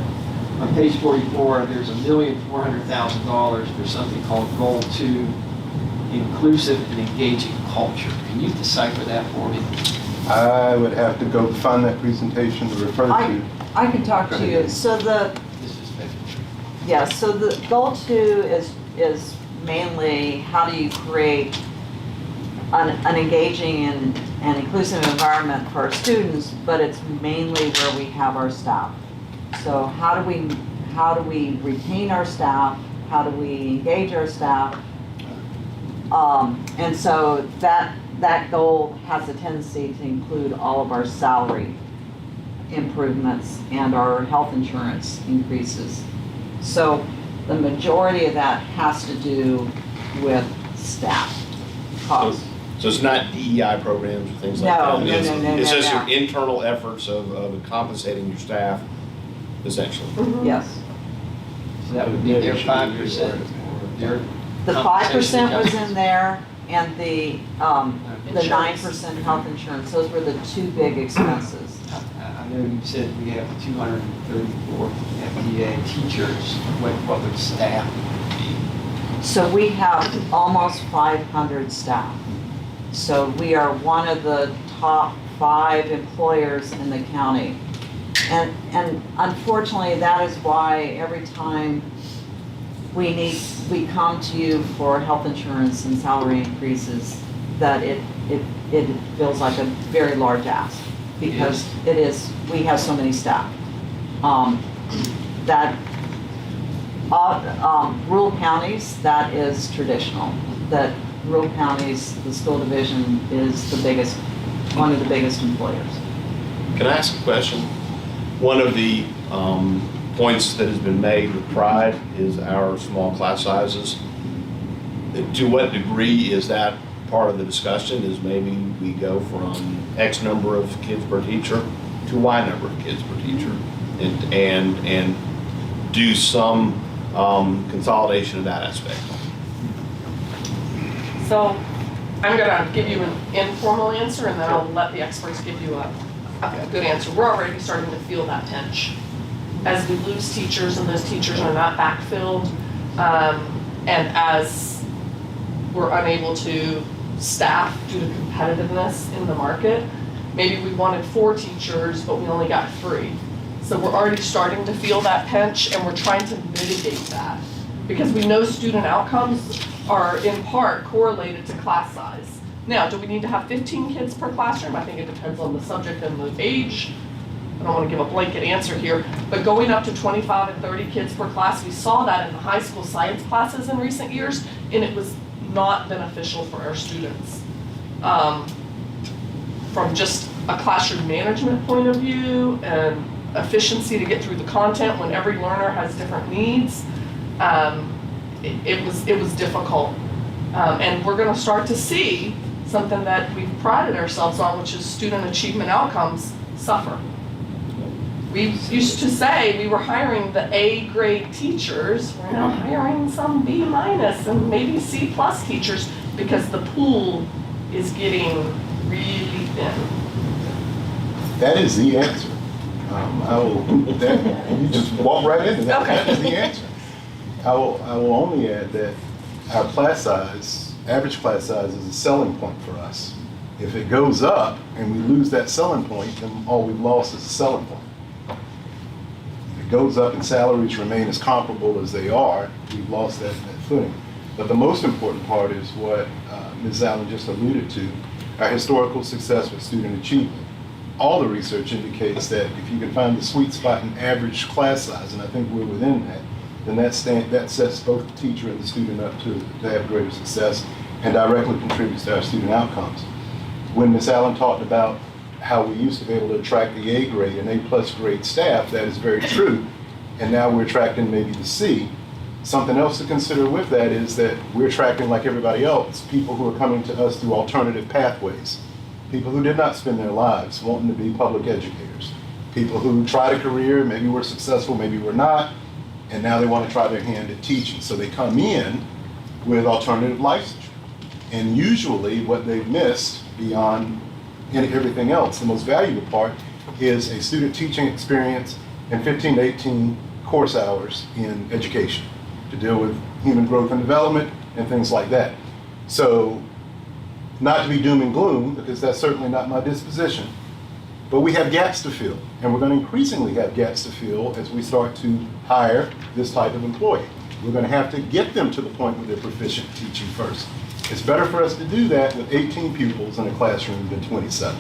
[SPEAKER 11] on page 44, there's $1,400,000 for something called Goal 2, Inclusive and Engaging Culture. Can you decipher that for me?
[SPEAKER 1] I would have to go find that presentation to refer to.
[SPEAKER 9] I can talk
[SPEAKER 1] Go
[SPEAKER 9] to
[SPEAKER 1] ahead.
[SPEAKER 9] you. So the goal 2 is mainly how do you create an engaging and inclusive environment for our students, but it's mainly where we have our staff. So how do we retain our staff? How do we engage our staff? And so that goal has a tendency to include all of our salary improvements and our health insurance increases. So the majority of that has to do with staff costs.
[SPEAKER 4] So it's not DEI programs or things like
[SPEAKER 9] No,
[SPEAKER 4] that?
[SPEAKER 9] no,
[SPEAKER 4] It's-
[SPEAKER 9] no, no,
[SPEAKER 4] It's
[SPEAKER 9] no,
[SPEAKER 4] just
[SPEAKER 9] no.
[SPEAKER 4] your internal efforts of compensating your staff, essentially.
[SPEAKER 9] Yes.
[SPEAKER 11] So that would be their 5%, or their
[SPEAKER 9] The
[SPEAKER 11] compensation
[SPEAKER 9] 5% was
[SPEAKER 11] adjustments.
[SPEAKER 9] in there, and the
[SPEAKER 11] Insurance.
[SPEAKER 9] 9% health insurance. Those were the two big expenses.
[SPEAKER 11] I know you said we have 234 FDA teachers. What would staff be?
[SPEAKER 9] So we have almost 500 staff. So we are one of the top 5 employers in the county. And unfortunately, that is why every time we come to you for health insurance and salary increases, that it feels like a very large ask, because we have so many staff. Rural counties, that is traditional. That rural counties, the school division is one of the biggest employers.
[SPEAKER 4] Can I ask a question? One of the points that has been made with pride is our small class sizes. To what degree is that part of the discussion? Is maybe we go from X number of kids per teacher to Y number of kids per teacher, and do some consolidation of that aspect?
[SPEAKER 5] So I'm gonna give you an informal answer, and then I'll let the experts give you a good answer. We're already starting to feel that pinch. As we lose teachers and those teachers are not backfilled, and as we're unable to staff due to competitiveness in the market, maybe we wanted 4 teachers, but we only got 3. So we're already starting to feel that pinch, and we're trying to mitigate that. Because we know student outcomes are in part correlated to class size. Now, do we need to have 15 kids per classroom? I think it depends on the subject and the age. I don't want to give a blanket answer here, but going up to 25 and 30 kids per class, we saw that in the high school science classes in recent years, and it was not beneficial for our students. From just a classroom management point of view and efficiency to get through the content when every learner has different needs, it was difficult. And we're gonna start to see something that we've prided ourselves on, which is student achievement outcomes suffer. We used to say we were hiring the A grade teachers, we're now hiring some B minus and maybe C plus teachers because the pool is getting really thin.
[SPEAKER 1] That is the answer. You just walk right into that.
[SPEAKER 5] Okay.
[SPEAKER 1] That is the answer. I will only add that our class size, average class size, is a selling point for us. If it goes up and we lose that selling point, then all we've lost is a selling point. If it goes up and salaries remain as comparable as they are, we've lost that footing. But the most important part is what Ms. Allen just alluded to, our historical success with student achievement. All the research indicates that if you can find the sweet spot in average class size, and I think we're within that, then that sets both the teacher and the student up to have greater success and directly contributes to our student outcomes. When Ms. Allen talked about how we used to be able to attract the A grade and A+ grade staff, that is very true. And now we're attracting maybe the C. Something else to consider with that is that we're attracting, like everybody else, people who are coming to us through alternative pathways. People who did not spend their lives wanting to be public educators. People who tried a career, maybe were successful, maybe were not, and now they want to try their hand at teaching. So they come in with alternative licensure. And usually what they've missed beyond everything else, the most valuable part is a student teaching experience and 15 to 18 course hours in education to deal with human growth and development and things like that. So, not to be doom and gloom, because that's certainly not my disposition, but we have gaps to fill, and we're going to increasingly have gaps to fill as we start to hire this type of employee. We're going to have to get them to the point where they're proficient in teaching first. It's better for us to do that with 18 pupils in a classroom than 27.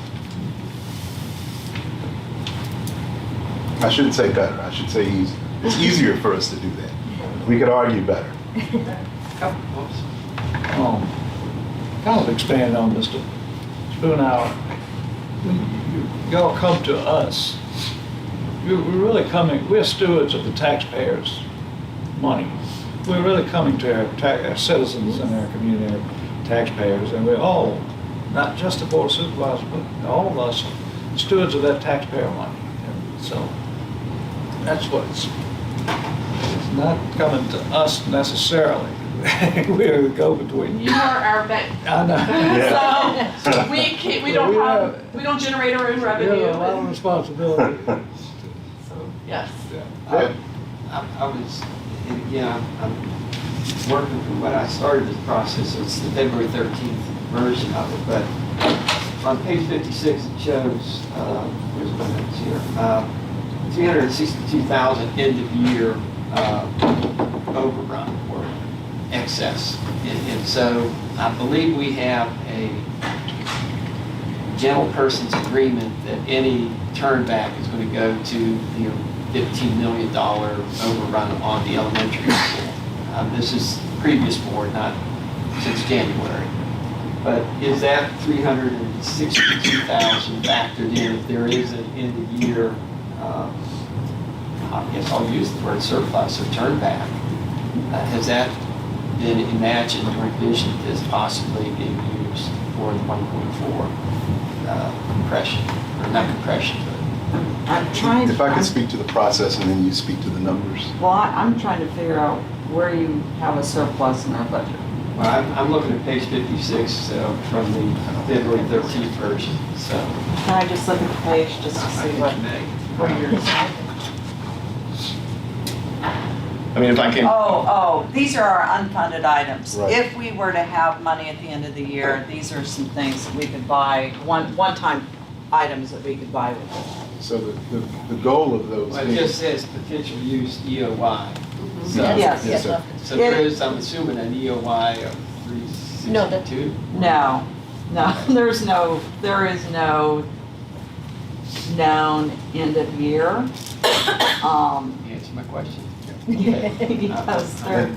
[SPEAKER 1] I shouldn't say better, I should say easier. It's easier for us to do that. We could argue better.
[SPEAKER 7] Kind of expand on Mr. Spoonhour. When y'all come to us, we're really coming, we're stewards of the taxpayers' money. We're really coming to our citizens and our community, our taxpayers, and we're all, not just the Board of Supervisors, but all of us, stewards of that taxpayer money. And so that's what it's not coming to us necessarily. We're the go-between.
[SPEAKER 5] You are our bank.
[SPEAKER 7] I know.
[SPEAKER 5] So we don't generate our own
[SPEAKER 7] We
[SPEAKER 5] revenue.
[SPEAKER 7] have a lot of responsibility.
[SPEAKER 5] So, yes.
[SPEAKER 1] Yeah.
[SPEAKER 11] I was, again, I'm working from when I started this process, so it's the February 13th version of it, but on page 56 it shows, where's my notes here, 362,000 end of year overrun or excess. And so I believe we have a general person's agreement that any turnback is going to go to, $15 million overrun on the elementary school. This is previous board, not since January. But is that 362,000 factored in if there is an end of year, I guess I'll use the word surplus or turnback? Has that been imagined or envisioned as possibly being used for the 1.4 compression, or not compression, but
[SPEAKER 9] I'm trying.
[SPEAKER 1] If I could speak to the process and then you speak to the numbers.
[SPEAKER 9] Well, I'm trying to figure out where you have a surplus in our budget.
[SPEAKER 11] well, I'm looking at page 56 from the February 13th version, so.
[SPEAKER 9] Can I just look at the page just to see what you're...
[SPEAKER 4] I mean, if I can.
[SPEAKER 9] Oh, these are our unfunded items.
[SPEAKER 1] Right.
[SPEAKER 9] If we were to have money at the end of the year, these are some things that we could buy, one-time items that we could buy with it.
[SPEAKER 1] So the goal of those
[SPEAKER 11] Well, it just says potential use EOY. So,
[SPEAKER 9] Yes.
[SPEAKER 1] Yes, sir.
[SPEAKER 11] so there is, I'm assuming, an EOY of 362?
[SPEAKER 9] No, there is no, known end of year.
[SPEAKER 11] Answer my question.
[SPEAKER 9] Because they're,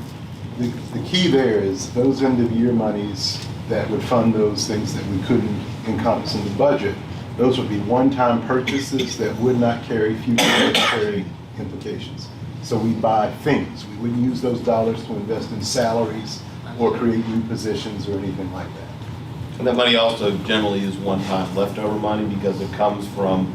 [SPEAKER 1] And the key there is those end-of-year monies that would fund those things that we couldn't encompass in the budget, those would be one-time purchases that would not carry future budgetary implications. So we buy things. We wouldn't use those dollars to invest in salaries or create new positions or anything like that.
[SPEAKER 4] And that money also generally is one-time leftover money because it comes from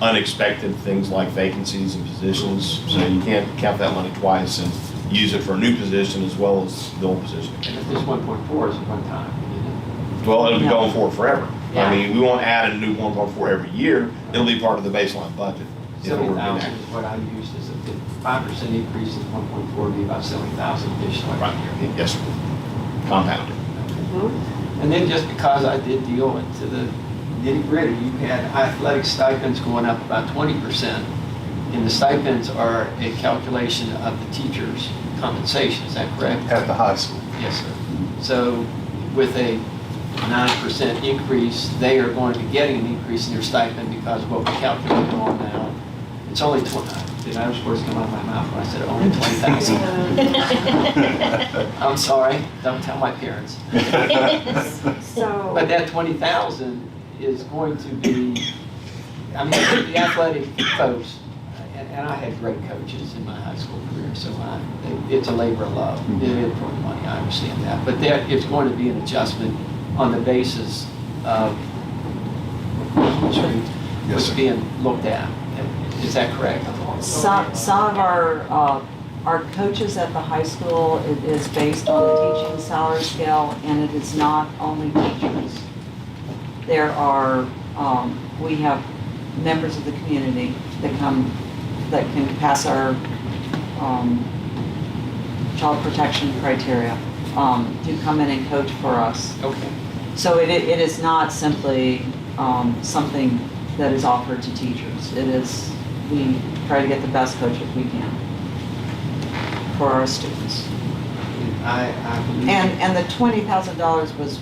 [SPEAKER 4] unexpected things like vacancies and positions. So you can't count that money twice and use it for a new position as well as the old position.
[SPEAKER 11] And if this 1.4 is one time,
[SPEAKER 4] Well, it'll be going forward forever.
[SPEAKER 11] Yeah.
[SPEAKER 4] I mean, we won't add a new 1.4 every year. It'll be part of the baseline budget. if it were to be
[SPEAKER 11] 70,000
[SPEAKER 4] enacted.
[SPEAKER 11] is what I used as a 5% increase in 1.4 would be about 70,000 additional every
[SPEAKER 4] Right,
[SPEAKER 11] year.
[SPEAKER 4] yes, sir. Compounded.
[SPEAKER 11] And then just because I did deal into the nitty gritty, you had athletic stipends going up about 20%. And the stipends are a calculation of the teacher's compensation, is that correct?
[SPEAKER 1] At the high school.
[SPEAKER 11] Yes, sir. So with a 9% increase, they are going to be getting an increase in their stipend because what we calculated on now, it's only 20, did I have words come out of my mouth when I said only 20,000? I'm sorry, don't tell my parents.
[SPEAKER 9] so.
[SPEAKER 11] But that 20,000 is going to be, I mean, the athletic folks, and I had great coaches in my high school career, so it's a labor of love. It is for the money, I understand that. But it's going to be an adjustment on the basis of
[SPEAKER 1] Yes,
[SPEAKER 11] what's
[SPEAKER 1] sir.
[SPEAKER 11] being looked at. Is that correct?
[SPEAKER 9] Some of our coaches at the high school, it is based on the teaching salary scale, and it is not only teachers. There are, we have members of the community that come, that can pass our child protection criteria, to come in and coach for us.
[SPEAKER 11] Okay.
[SPEAKER 9] So it is not simply something that is offered to teachers. It is, we try to get the best coaches we can for our students.
[SPEAKER 11] I believe.
[SPEAKER 9] And the $20,000 was,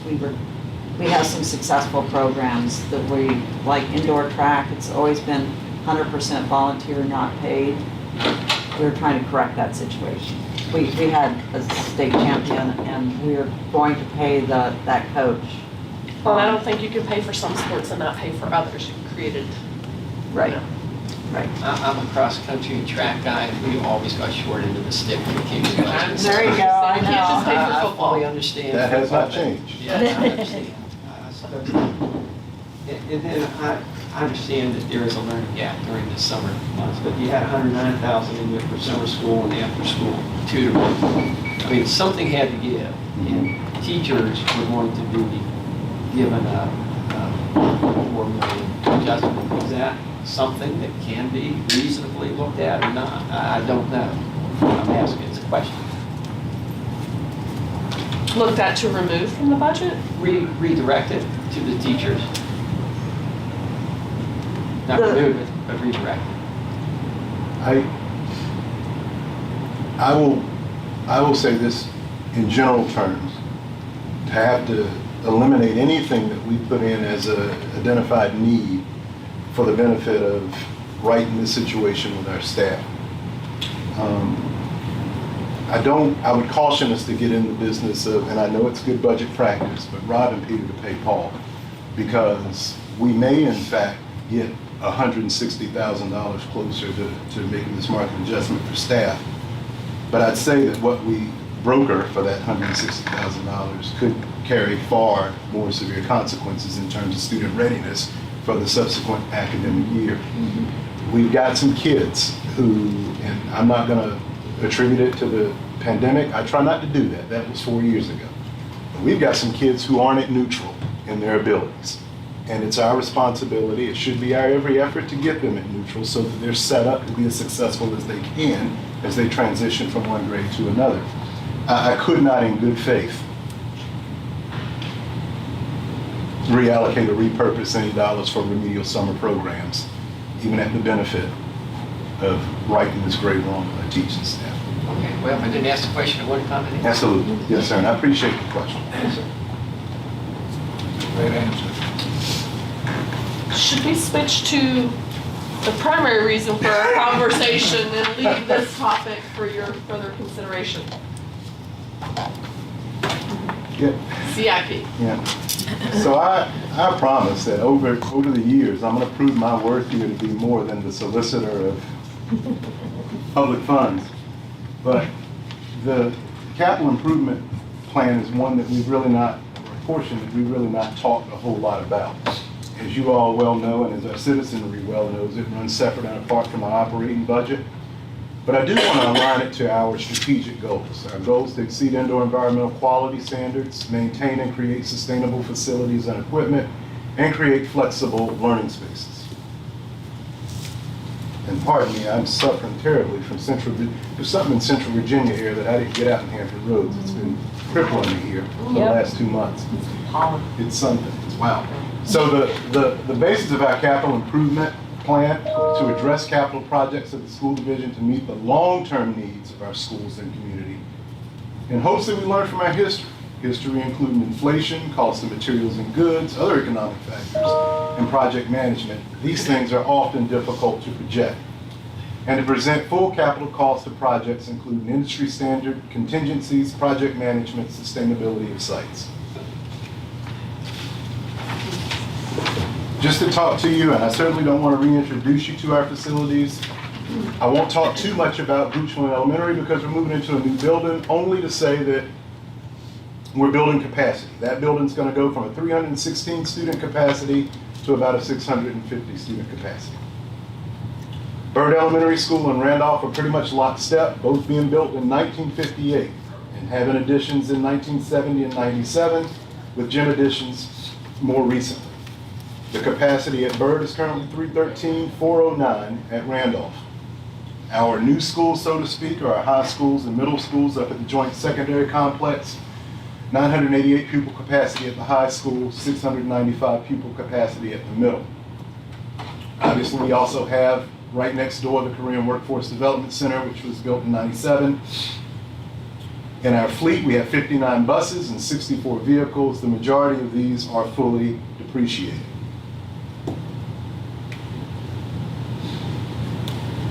[SPEAKER 9] we have some successful programs that we, like indoor track, it's always been 100% volunteer, not paid. We're trying to correct that situation. We had a state champion and we're going to pay that coach.
[SPEAKER 5] Well, I don't think you can pay for some sports and not pay for others. You created.
[SPEAKER 9] Right, right.
[SPEAKER 11] I'm a cross-country and track guy, and we always got short into the stick when it came to budgets.
[SPEAKER 9] There you go, I
[SPEAKER 5] You can't just pay
[SPEAKER 9] know.
[SPEAKER 5] for
[SPEAKER 11] I
[SPEAKER 5] football.
[SPEAKER 11] fully understand.
[SPEAKER 1] That has not changed.
[SPEAKER 11] Yeah, I understand. And then I understand that there is a learning gap during the summer months, but you had 109,000 in there for summer school and after-school tutoring. I mean, something had to give, and teachers were going to be given a $4 million adjustment. Is that something that can be reasonably looked at or not? I don't know. I'm asking, it's a question.
[SPEAKER 5] Looked at to remove from the budget?
[SPEAKER 11] Redirect it to the teachers. Not remove it, but redirect it.
[SPEAKER 1] I will say this in general terms. To have to eliminate anything that we put in as a identified need for the benefit of righting this situation with our staff. I would caution us to get in the business of, and I know it's good budget practice, but robbing Peter to pay Paul. Because we may in fact get $160,000 closer to making this market adjustment for staff. But I'd say that what we broker for that $160,000 could carry far more severe consequences in terms of student readiness for the subsequent academic year. We've got some kids who, and I'm not going to attribute it to the pandemic. I try not to do that. That was 4 years ago. But we've got some kids who aren't at neutral in their abilities. And it's our responsibility, it should be our every effort to get them at neutral so that they're set up to be as successful as they can as they transition from one grade to another. I could not in good faith reallocate or repurpose any dollars for remedial summer programs, even at the benefit of righting this great wrong with our teaching staff.
[SPEAKER 11] Okay, well, if I didn't ask the question, I wouldn't comment.
[SPEAKER 1] Absolutely. Yes, sir, and I appreciate the question.
[SPEAKER 7] Great answer.
[SPEAKER 5] should we switch to the primary reason for our conversation and leave this topic for your further consideration?
[SPEAKER 1] Yeah.
[SPEAKER 5] CIP.
[SPEAKER 1] Yeah. So I promise that over the years, I'm going to prove my worth here to be more than the solicitor of public funds. But the capital improvement plan is one that we've really not, a portion that we've really not talked a whole lot about. As you all well know, and as our citizenry well knows, it runs separate and apart from our operating budget. But I do want to align it to our strategic goals. Our goals to exceed indoor environmental quality standards, maintain and create sustainable facilities and equipment, and create flexible learning spaces. And pardon me, I'm suffering terribly from there's something in Central Virginia here that I didn't get out in Hampton Roads. It's been crippling me here for the last 2 months. It's something, it's wow. So the basis of our capital improvement plan to address capital projects of the school division to meet the long-term needs of our schools and community. In hopes that we learn from our history, including inflation, cost of materials and goods, other economic factors, and project management. These things are often difficult to project. And to present full capital costs of projects, including industry standard, contingencies, project management, sustainability of sites. Just to talk to you, and I certainly don't want to reintroduce you to our facilities, I won't talk too much about Goochland Elementary because we're moving into a new building, only to say that we're building capacity. That building's going to go from a 316 student capacity to about a 650 student capacity. Byrd Elementary School and Randolph are pretty much lockstep, both being built in 1958 and having additions in 1970 and 97, with gym additions more recently. The capacity at Byrd is currently 313, 409 at Randolph. Our new schools, so to speak, are our high schools and middle schools up at the Joint Secondary Complex. 988 pupil capacity at the high school, 695 pupil capacity at the middle. Obviously, we also have right next door the Korean Workforce Development Center, which was built in '97. In our fleet, we have 59 buses and 64 vehicles. The majority of these are fully depreciated.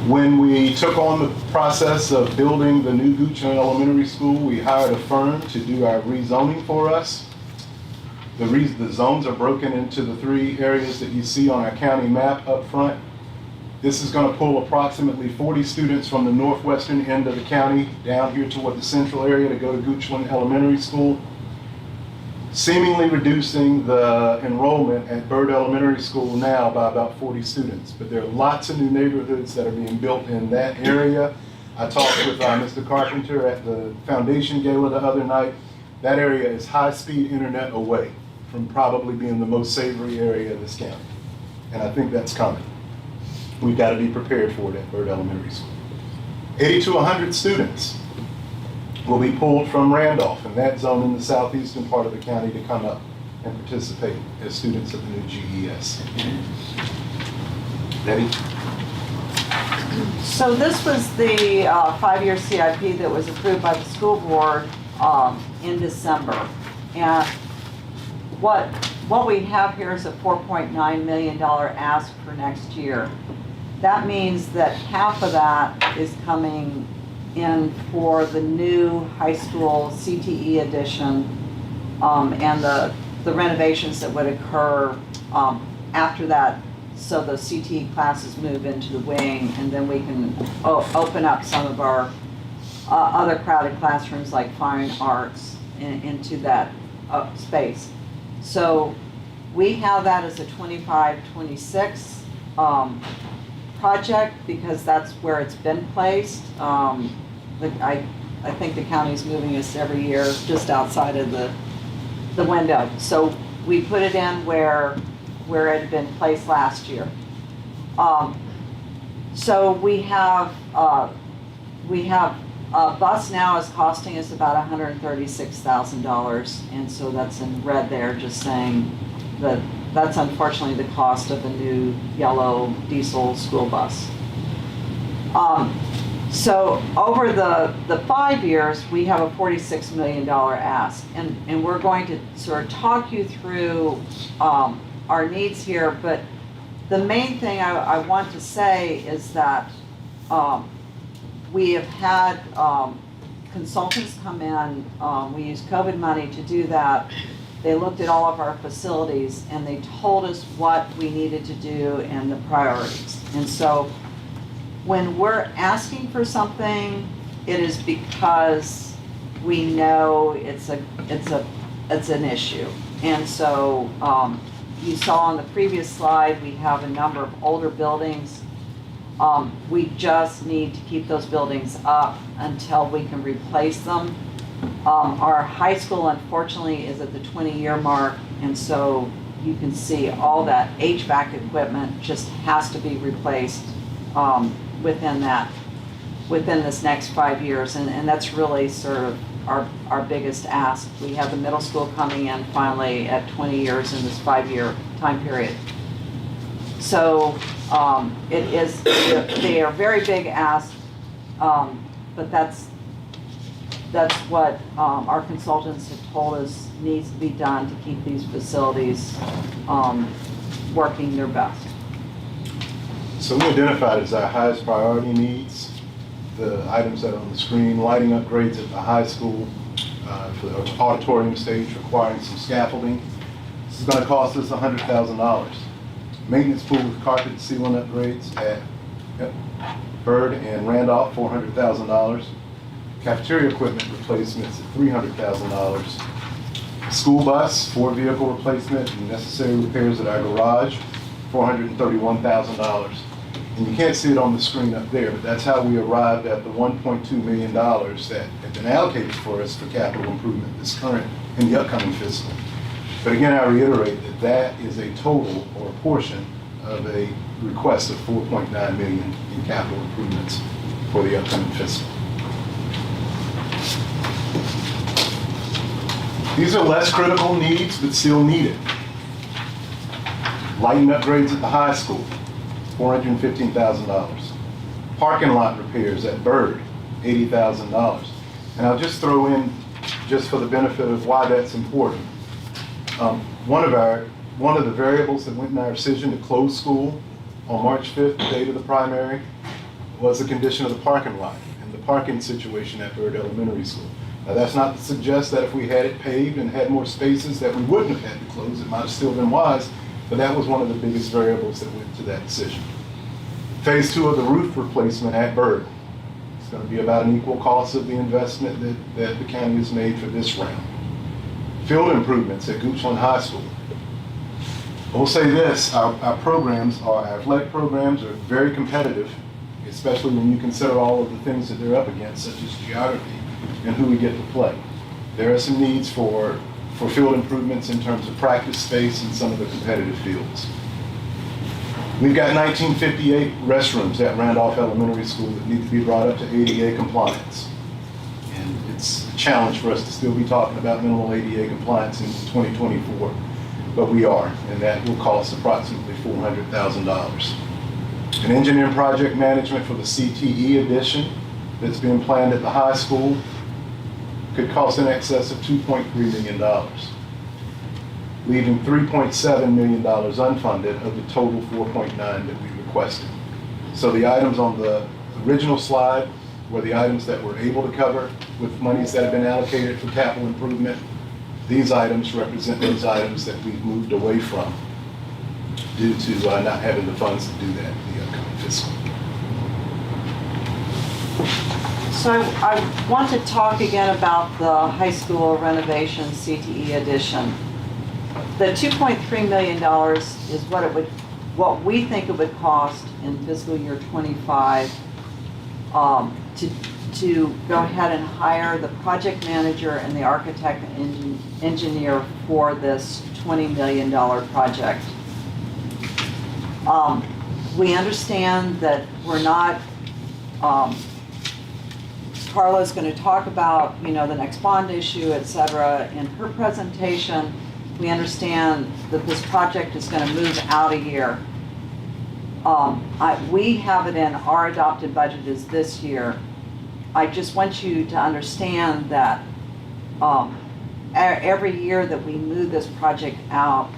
[SPEAKER 1] When we took on the process of building the new Goochland Elementary School, we hired a firm to do our rezoning for us. The zones are broken into the 3 areas that you see on our county map up front. This is going to pull approximately 40 students from the northwestern end of the county down here toward the central area to go to Goochland Elementary School, seemingly reducing the enrollment at Byrd Elementary School now by about 40 students. But there are lots of new neighborhoods that are being built in that area. I talked with Mr. Carpenter at the Foundation Gala the other night. That area is high-speed internet away from probably being the most savory area in this county. And I think that's coming. We've got to be prepared for it at Byrd Elementary School. 80 to 100 students will be pulled from Randolph and that zone in the southeastern part of the county to come up and participate as students of the new GES. Debbie?
[SPEAKER 9] So this was the 5-year CIP that was approved by the school board in December. And what we have here is a $4.9 million ask for next year. That means that half of that is coming in for the new high school CTE addition and the renovations that would occur after that, so the CTE classes move into the wing, and then we can open up some of our other crowded classrooms like fine arts into that space. So we have that as a 25-26 project because that's where it's been placed. I think the county's moving us every year just outside of the window. So we put it in where it had been placed last year. So we have a bus now is costing us about $136,000, and so that's in red there, just saying that that's unfortunately the cost of a new yellow diesel school bus. So over the 5 years, we have a $46 million ask, and we're going to sort of talk you through our needs here, but the main thing I want to say is that we have had consultants come in, we used COVID money to do that. They looked at all of our facilities and they told us what we needed to do and the priorities. And so when we're asking for something, it is because we know it's an issue. And so you saw on the previous slide, we have a number of older buildings. We just need to keep those buildings up until we can replace them. Our high school, unfortunately, is at the 20-year mark, and so you can see all that HVAC equipment just has to be replaced within this next 5 years, and that's really sort of our biggest ask. We have the middle school coming in finally at 20 years in this 5-year time period. So they are very big asks, but that's what our consultants have told us needs to be done to keep these facilities working their best.
[SPEAKER 1] So we identified as our highest priority needs the items that are on the screen: lighting upgrades at the high school for the auditorium stage requiring some scaffolding. This is going to cost us $100,000. Maintenance pool with carpet ceiling upgrades at Byrd and Randolph, $400,000. Cafeteria equipment replacements at $300,000. School bus, 4-vehicle replacement and necessary repairs at our garage, $431,000. And you can't see it on the screen up there, but that's how we arrived at the $1.2 million that had been allocated for us for capital improvement this current and the upcoming fiscal. But again, I reiterate that that is a total or a portion of a request of $4.9 million in capital improvements for the upcoming fiscal. These are less critical needs, but still needed. Lighting upgrades at the high school, $415,000. Parking lot repairs at Byrd, $80,000. And I'll just throw in, just for the benefit of why that's important, one of the variables that went in our decision to close school on March 5th, the date of the primary, was the condition of the parking lot and the parking situation at Byrd Elementary School. Now, that's not to suggest that if we had it paved and had more spaces that we wouldn't have had to close. It might have still been wise, but that was one of the biggest variables that went to that decision. Phase 2 of the roof replacement at Byrd. It's going to be about an equal cost of the investment that the county has made for this round. Field improvements at Goochland High School. I will say this, our athletic programs are very competitive, especially when you consider all of the things that they're up against, such as geography and who we get to play. There are some needs for field improvements in terms of practice space in some of the competitive fields. We've got 1958 restrooms at Randolph Elementary School that need to be brought up to ADA compliance. And it's a challenge for us to still be talking about minimal ADA compliance in 2024, but we are, and that will cost approximately $400,000. An engineering project management for the CTE addition that's being planned at the high school could cost in excess of $2.3 million, leaving $3.7 million unfunded of the total $4.9 that we requested. So the items on the original slide were the items that we're able to cover with monies that have been allocated for capital improvement. These items represent those items that we've moved away from due to not having the funds to do that in the upcoming fiscal.
[SPEAKER 9] So I want to talk again about the high school renovation CTE addition. The $2.3 million is what we think it would cost in fiscal year 25 to go ahead and hire the project manager and the architect and engineer for this $20 million project. We understand that we're not, Carla's going to talk about, the next bond issue, et cetera. In her presentation, we understand that this project is going to move out a year. We have it in our adopted budget is this year. I just want you to understand that every year that we move this project out,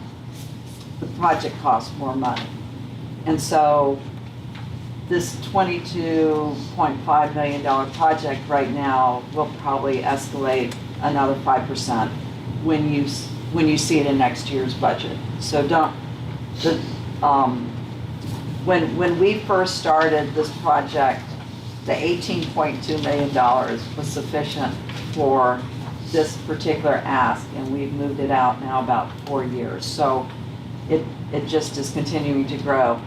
[SPEAKER 9] the project costs more money. And so this $22.5 million project right now will probably escalate another 5% when you see it in next year's budget. So when we first started this project, the $18.2 million was sufficient for this particular ask, and we've moved it out now about 4 years. So it just is continuing to grow.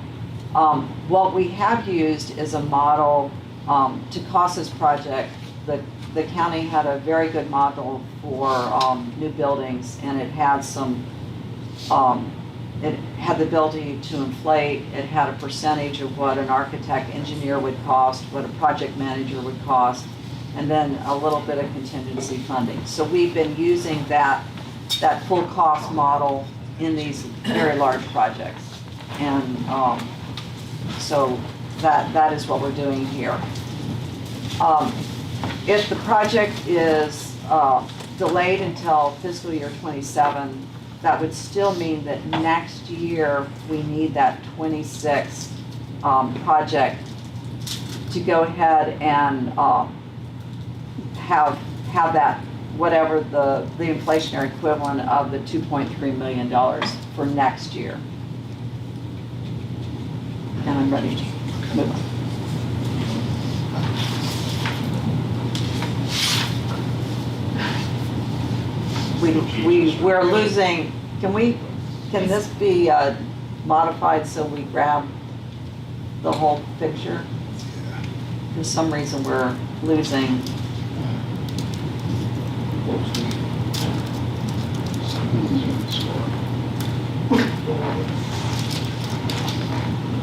[SPEAKER 9] What we have used is a model to cost this project. The county had a very good model for new buildings, and it had some, it had the ability to inflate. It had a percentage of what an architect engineer would cost, what a project manager would cost, and then a little bit of contingency funding. So we've been using that full cost model in these very large projects. And so that is what we're doing here. If the project is delayed until fiscal year '27, that would still mean that next year we need that 26 project to go ahead and have that, whatever the inflationary equivalent of the $2.3 million for next year. And I'm ready to move on. We're losing, can this be modified so we grab the whole picture? For some reason, we're losing.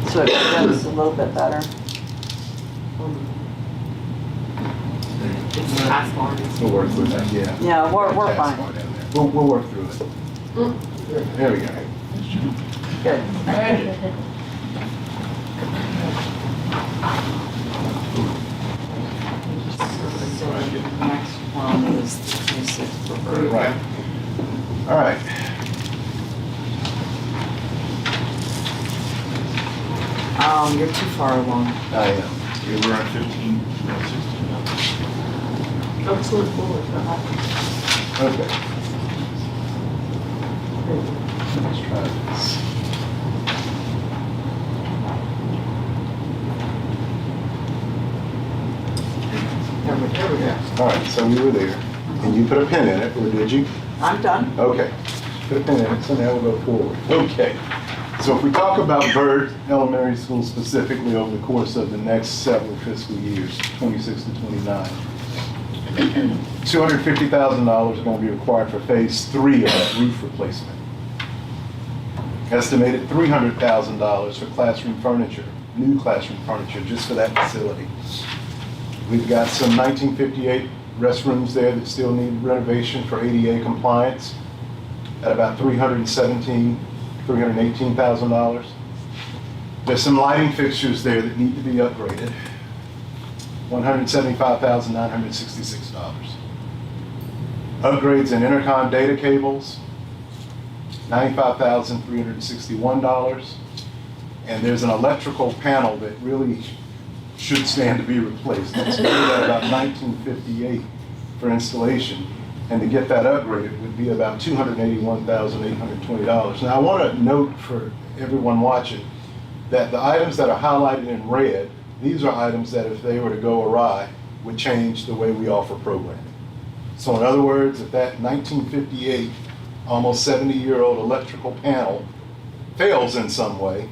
[SPEAKER 9] So it goes a little bit better.
[SPEAKER 5] It's task bar.
[SPEAKER 1] We'll work through that, yeah.
[SPEAKER 9] Yeah, we're
[SPEAKER 1] Task
[SPEAKER 9] fine.
[SPEAKER 1] bar down there. We'll work through it. There we go.
[SPEAKER 9] Good. So the next one is the 26 for
[SPEAKER 1] Right. All right.
[SPEAKER 9] You're too far along.
[SPEAKER 1] I am.
[SPEAKER 3] Okay, we're at 15, 16 now.
[SPEAKER 5] Let's move forward.
[SPEAKER 1] Okay. Let's try this. There we go. All right, so we were there. And you put a pin in it, or did you?
[SPEAKER 9] I'm done.
[SPEAKER 1] Okay. Put a pin in it, so now we'll go forward. Okay. So if we talk about Byrd Elementary School specifically over the course of the next several fiscal years, 26 to 29, $250,000 is going to be required for phase 3 of that roof replacement. Estimated $300,000 for classroom furniture, new classroom furniture, just for that facility. We've got some 1958 restrooms there that still need renovation for ADA compliance at about $318,000. There's some lighting fixtures there that need to be upgraded, $175,966. Upgrades in intercom data cables, $95,361. And there's an electrical panel that really should stand to be replaced. It's made at about 1958 for installation. And to get that upgraded would be about $281,820. Now I want to note for everyone watching that the items that are highlighted in red, these are items that if they were to go awry, would change the way we offer programming. So in other words, if that 1958, almost 70-year-old electrical panel fails in some way,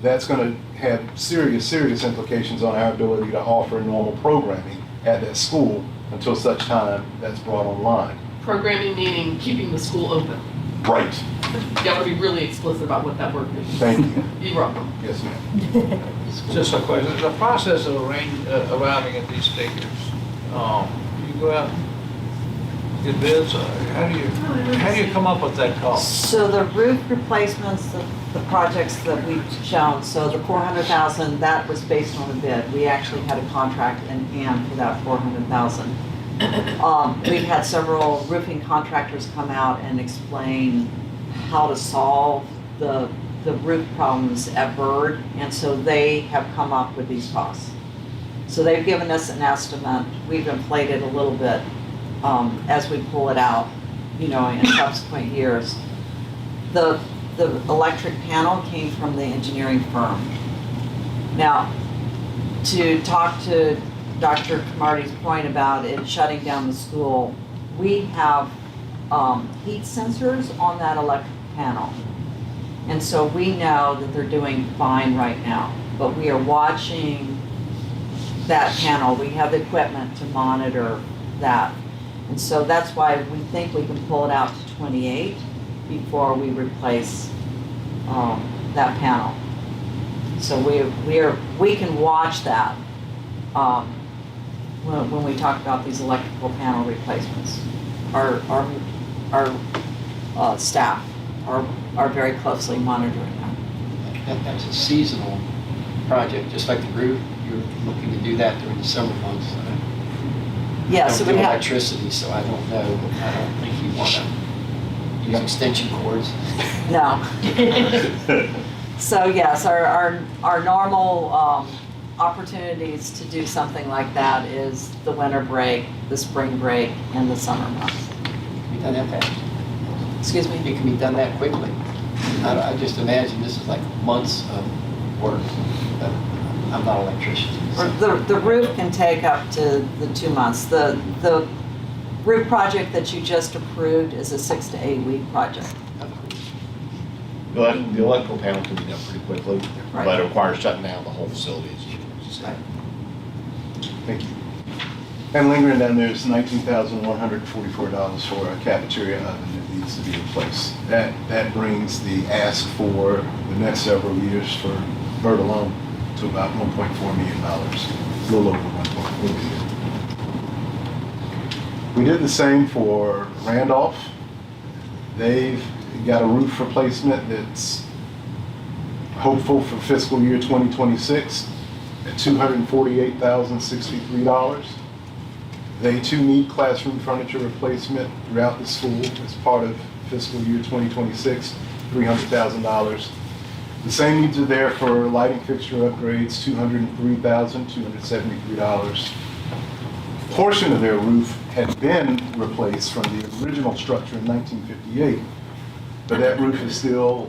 [SPEAKER 1] that's going to have serious implications on our ability to offer normal programming at that school until such time that's brought online.
[SPEAKER 5] Programming meaning keeping the school open.
[SPEAKER 1] Right.
[SPEAKER 5] You gotta be really explicit about what that word means.
[SPEAKER 1] Thank you.
[SPEAKER 5] You're welcome.
[SPEAKER 1] Yes, ma'am.
[SPEAKER 7] Just a question, the process of arriving at these figures, you go out, get bids, how do you come up with that cost?
[SPEAKER 9] So the roof replacements, the projects that we've shown, so the $400,000, that was based on a bid. We actually had a contract in hand for that $400,000. We've had several roofing contractors come out and explain how to solve the the roof problems at Byrd, and so they have come up with these costs. So they've given us an estimate, we've inflated a little bit as we pull it out, you know, in subsequent years. The electric panel came from the engineering firm. Now, to talk to Dr. Camardi's point about it shutting down the school, we have heat sensors on that electric panel. And so we know that they're doing fine right now, but we are watching that panel. We have the equipment to monitor that. And so that's why we think we can pull it out to 28 before we replace that panel. So we can watch that when we talk about these electrical panel replacements. Our staff are very closely monitoring that.
[SPEAKER 11] That's a seasonal project, just like the roof. You're looking to do that during the summer months.
[SPEAKER 9] Yes,
[SPEAKER 11] I
[SPEAKER 9] it
[SPEAKER 11] don't
[SPEAKER 9] would
[SPEAKER 11] do
[SPEAKER 9] have,
[SPEAKER 11] electricity, so I don't know. I don't think you want to use extension cords.
[SPEAKER 9] no. So yes, our normal opportunities to do something like that is the winter break, the spring break, and the summer months.
[SPEAKER 11] Can be done that fast.
[SPEAKER 9] Excuse me?
[SPEAKER 11] It can be done that quickly. I just imagine this is like months of work, but I'm not an electrician.
[SPEAKER 9] Or
[SPEAKER 11] so-
[SPEAKER 9] the roof can take up to the 2 months. The roof project that you just approved is a 6 to 8 week project.
[SPEAKER 4] The electrical panel can be done pretty quickly,
[SPEAKER 9] Right.
[SPEAKER 4] but it requires shutting down the whole facility, as you said.
[SPEAKER 1] Thank you. And lingering down there is $19,144 for a cafeteria oven that needs to be replaced. That brings the ask for the next several years for Byrd alone to about $1.4 million, a little over $1.4 million. We did the same for Randolph. They've got a roof replacement that's hopeful for fiscal year 2026 at $248,063. They too need classroom furniture replacement throughout the school as part of fiscal year 2026, $300,000. The same needs are there for lighting fixture upgrades, $203,273. A portion of their roof had been replaced from the original structure in 1958, but that roof is still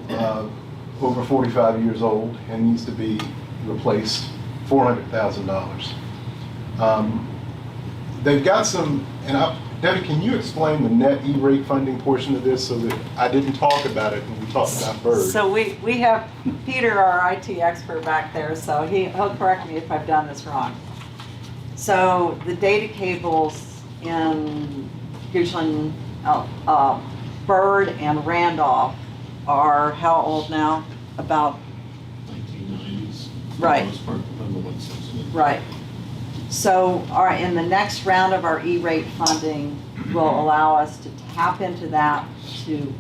[SPEAKER 1] over 45 years old and needs to be replaced, $400,000. They've got some, and Debbie, can you explain the net E-rate funding portion of this so that I didn't talk about it when we talked about Byrd?
[SPEAKER 9] So we have Peter, our IT expert back there, so he'll correct me if I've done this wrong. So the data cables in Goochland, Byrd and Randolph are how old now? About
[SPEAKER 4] 1990s.
[SPEAKER 9] Right.
[SPEAKER 4] Most part, depending on what season.
[SPEAKER 9] right. So in the next round of our E-rate funding will allow us to tap into that to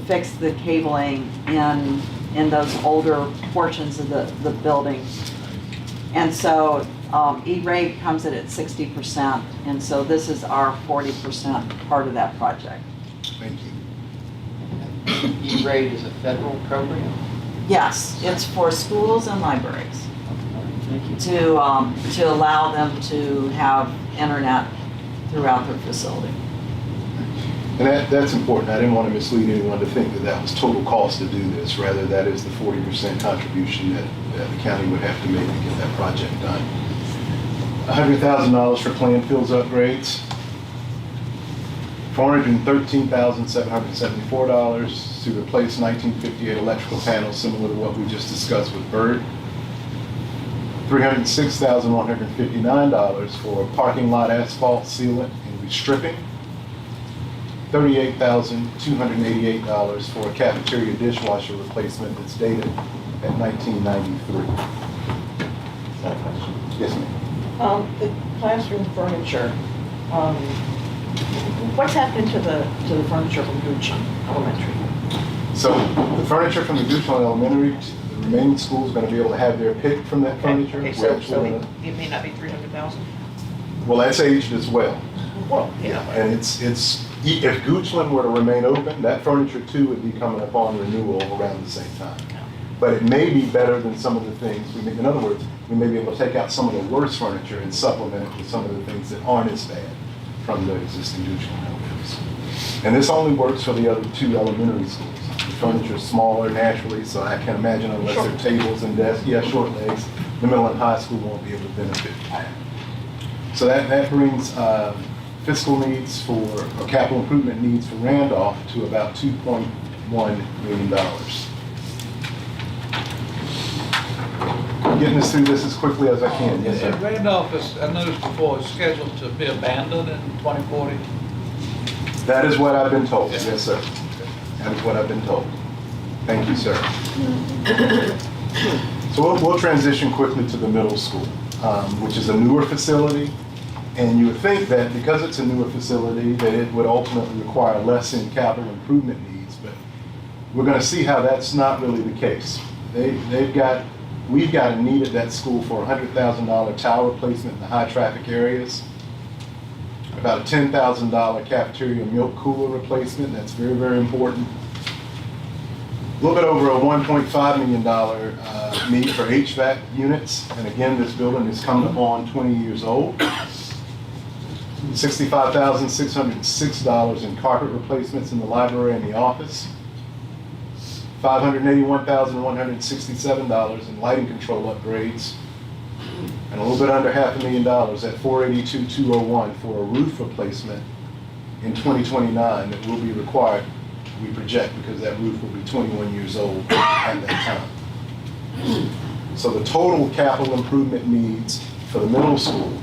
[SPEAKER 9] fix the cabling in those older portions of the building. And so E-rate comes in at 60%, and so this is our 40% part of that project.
[SPEAKER 1] Thank you.
[SPEAKER 11] E-rate is a federal program.
[SPEAKER 9] Yes, it's for schools and libraries
[SPEAKER 11] Thank you.
[SPEAKER 9] to allow them to have internet throughout their facility.
[SPEAKER 1] And that's important. I didn't want to mislead anyone to think that was total cost to do this. Rather, that is the 40% contribution that the county would have to make to get that project done. $100,000 for planned fields upgrades. $413,774 to replace 1958 electrical panels similar to what we just discussed with Byrd. $306,159 for parking lot asphalt sealant and restripping. $38,288 for a cafeteria dishwasher replacement that's dated at 1993. Yes, ma'am.
[SPEAKER 2] The classroom furniture, what's happened to the furniture from Goochland Elementary?
[SPEAKER 1] So the furniture from the Goochland Elementary, the remaining school is going to be able to have their pick from that furniture.
[SPEAKER 2] Okay,
[SPEAKER 1] We're
[SPEAKER 2] so
[SPEAKER 1] actually
[SPEAKER 2] it
[SPEAKER 1] gonna-
[SPEAKER 2] may not be 300,000?
[SPEAKER 1] Well, that's aged as well.
[SPEAKER 2] Well, yeah.
[SPEAKER 1] And it's If Goochland were to remain open, that furniture too would be coming up on renewal around the same time. But it may be better than some of the things, in other words, we may be able to take out some of the worst furniture and supplement it with some of the things that aren't as bad from the existing Goochland buildings. And this only works for the other two elementary schools. The furniture is smaller naturally, so I can imagine unless they're tables and desks, short legs, the middle and high school won't be able to benefit from that. So that brings fiscal needs or capital improvement needs for Randolph to about $2.1 million. Getting us through this as quickly as I can. Yes,
[SPEAKER 7] And
[SPEAKER 1] sir.
[SPEAKER 7] Randolph is, I noticed before, is scheduled to be abandoned in 2040.
[SPEAKER 1] That is what I've been told. Yes, sir. That is what I've been told. Thank you, sir. So we'll transition quickly to the middle school, which is a newer facility. And you would think that because it's a newer facility, that it would ultimately require less in capital improvement needs, but we're going to see how that's not really the case. We've got a need at that school for a $100,000 tower replacement in the high traffic areas, about a $10,000 cafeteria milk cooler replacement. That's very, very important. A little bit over a $1.5 million need for HVAC units. And again, this building is coming up on 20 years old. $65,606 in carpet replacements in the library and the office. $581,167 in lighting control upgrades. And a little bit under $500,000 at 482,201 for a roof replacement in 2029 that will be required, we project, because that roof will be 21 years old at that time. So the total capital improvement needs for the middle school,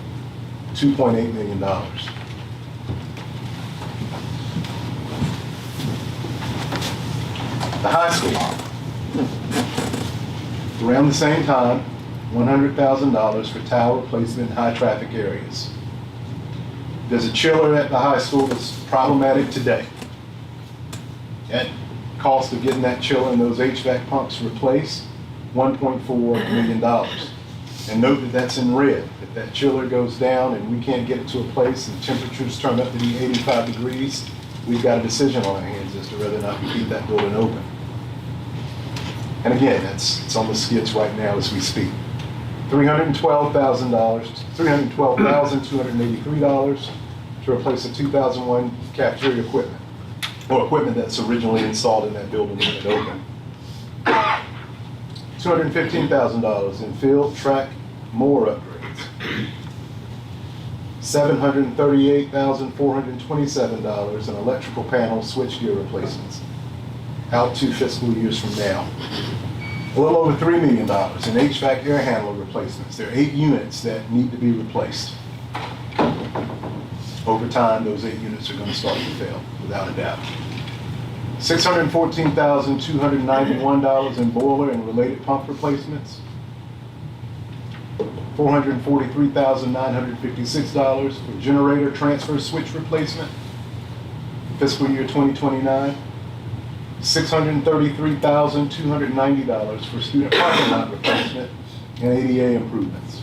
[SPEAKER 1] $2.8 million. The high school, around the same time, $100,000 for tower replacement in high traffic areas. There's a chiller at the high school that's problematic today. That cost of getting that chiller and those HVAC pumps replaced, $1.4 million. And note that that's in red. If that chiller goes down and we can't get it to a place and temperatures turn up to be 85 degrees, we've got a decision on our hands as to whether or not we keep that building open. And again, it's on the skids right now as we speak. $312,283 to replace a 2001 cafeteria equipment, or equipment that's originally installed in that building when it opened. $215,000 in field, track, mower upgrades. $738,427 in electrical panel switchgear replacements, out 2 fiscal years from now. A little over $3 million in HVAC air handler replacements. There are 8 units that need to be replaced. Over time, those 8 units are going to start to fail, without a doubt. $614,291 in boiler and related pump replacements. $443,956 for generator transfer switch replacement, fiscal year 2029. $633,290 for student parking lot replacement and ADA improvements.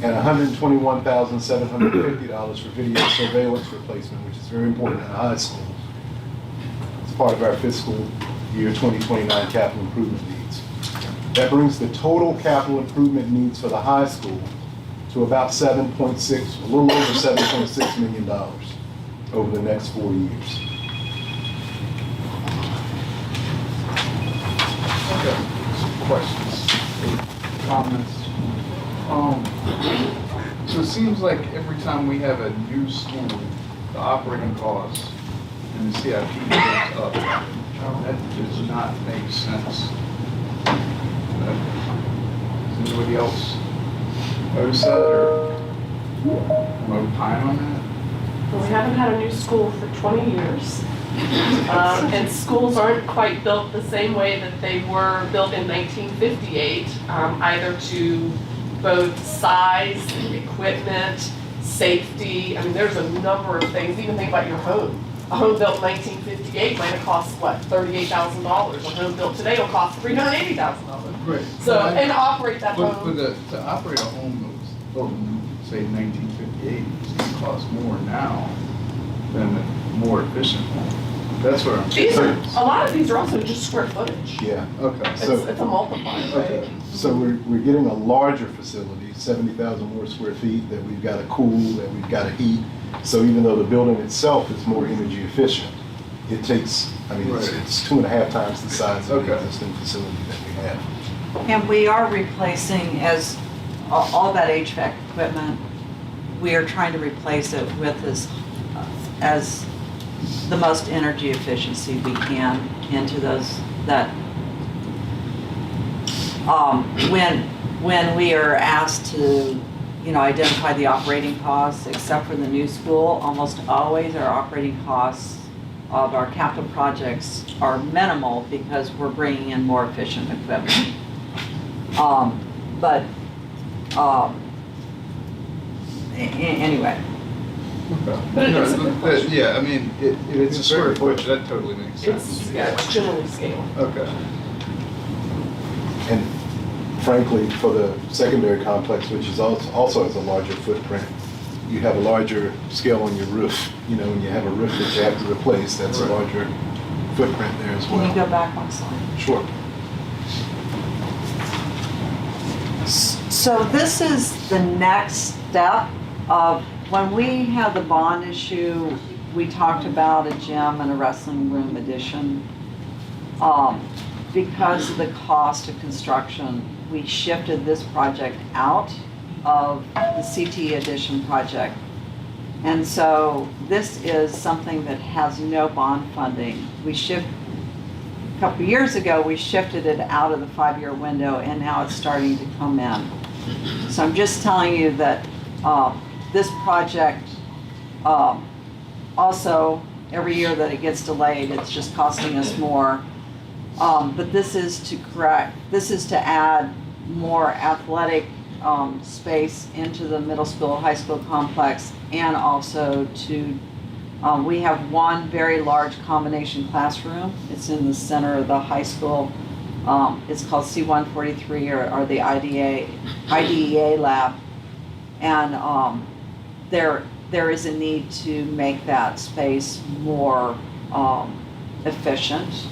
[SPEAKER 1] And $121,750 for video surveillance replacement, which is very important in high school. It's part of our fiscal year 2029 capital improvement needs. That brings the total capital improvement needs for the high school to about a little over $7.6 million over the next 4 years.
[SPEAKER 10] Okay, some questions, comments. So it seems like every time we have a new school, the operating costs and the CIP goes up. That does not make sense. Does anybody else notice that or opine on that?
[SPEAKER 5] Well, we haven't had a new school for 20 years. And schools aren't quite built the same way that they were built in 1958, either to both size, equipment, safety. I mean, there's a number of things. Even think about your home. A home built in 1958 might have cost, what, $38,000. A home built today will cost $380,000.
[SPEAKER 10] Right.
[SPEAKER 5] So, and operate that
[SPEAKER 10] But
[SPEAKER 5] home.
[SPEAKER 10] to operate a home that was built in, say, 1958, it's gonna cost more now then more efficient. That's what I'm
[SPEAKER 5] These are,
[SPEAKER 10] saying.
[SPEAKER 5] a lot of these are also just square footage.
[SPEAKER 1] Yeah.
[SPEAKER 10] Okay,
[SPEAKER 5] It's,
[SPEAKER 1] So-
[SPEAKER 5] it's a multiplier, right?
[SPEAKER 1] Okay, so we're getting a larger facility, 70,000 more square feet, that we've got to cool, that we've got to heat. So even though the building itself is more energy efficient, it takes, I mean,
[SPEAKER 10] Right.
[SPEAKER 1] it's 2.5 times the size of the
[SPEAKER 10] Okay.
[SPEAKER 1] existing facility that we have.
[SPEAKER 9] And we are replacing, as all that HVAC equipment, we are trying to replace it with as the most energy efficiency we can into those, that, when we are asked to, identify the operating costs, except for the new school, almost always our operating costs of our capital projects are minimal because we're bringing in more efficient equipment. Anyway,
[SPEAKER 5] But it is a
[SPEAKER 10] No,
[SPEAKER 5] good question.
[SPEAKER 10] Yeah, I mean, if it's a
[SPEAKER 1] It's
[SPEAKER 10] square
[SPEAKER 1] very
[SPEAKER 10] footage, that totally makes sense.
[SPEAKER 5] It's, yeah, it's generally scale.
[SPEAKER 10] Okay.
[SPEAKER 1] And frankly, for the secondary complex, which is also has a larger footprint, you have a larger scale on your roof. When you have a roof that you have to replace, that's a
[SPEAKER 10] Right.
[SPEAKER 1] larger footprint there as
[SPEAKER 9] can you go
[SPEAKER 1] well.
[SPEAKER 9] back one slide?
[SPEAKER 1] Sure.
[SPEAKER 9] So this is the next step of, when we had the bond issue, we talked about a gym and a wrestling room addition. Because of the cost of construction, we shifted this project out of the CTE addition project. And so this is something that has no bond funding. A couple years ago, we shifted it out of the 5-year window, and now it's starting to come in. So I'm just telling you that this project, also, every year that it gets delayed, it's just costing us more. But this is to add more athletic space into the middle school, high school complex, and also to, we have one very large combination classroom. It's in the center of the high school. It's called C-143 or the IDEA lab. And there is a need to make that space more efficient.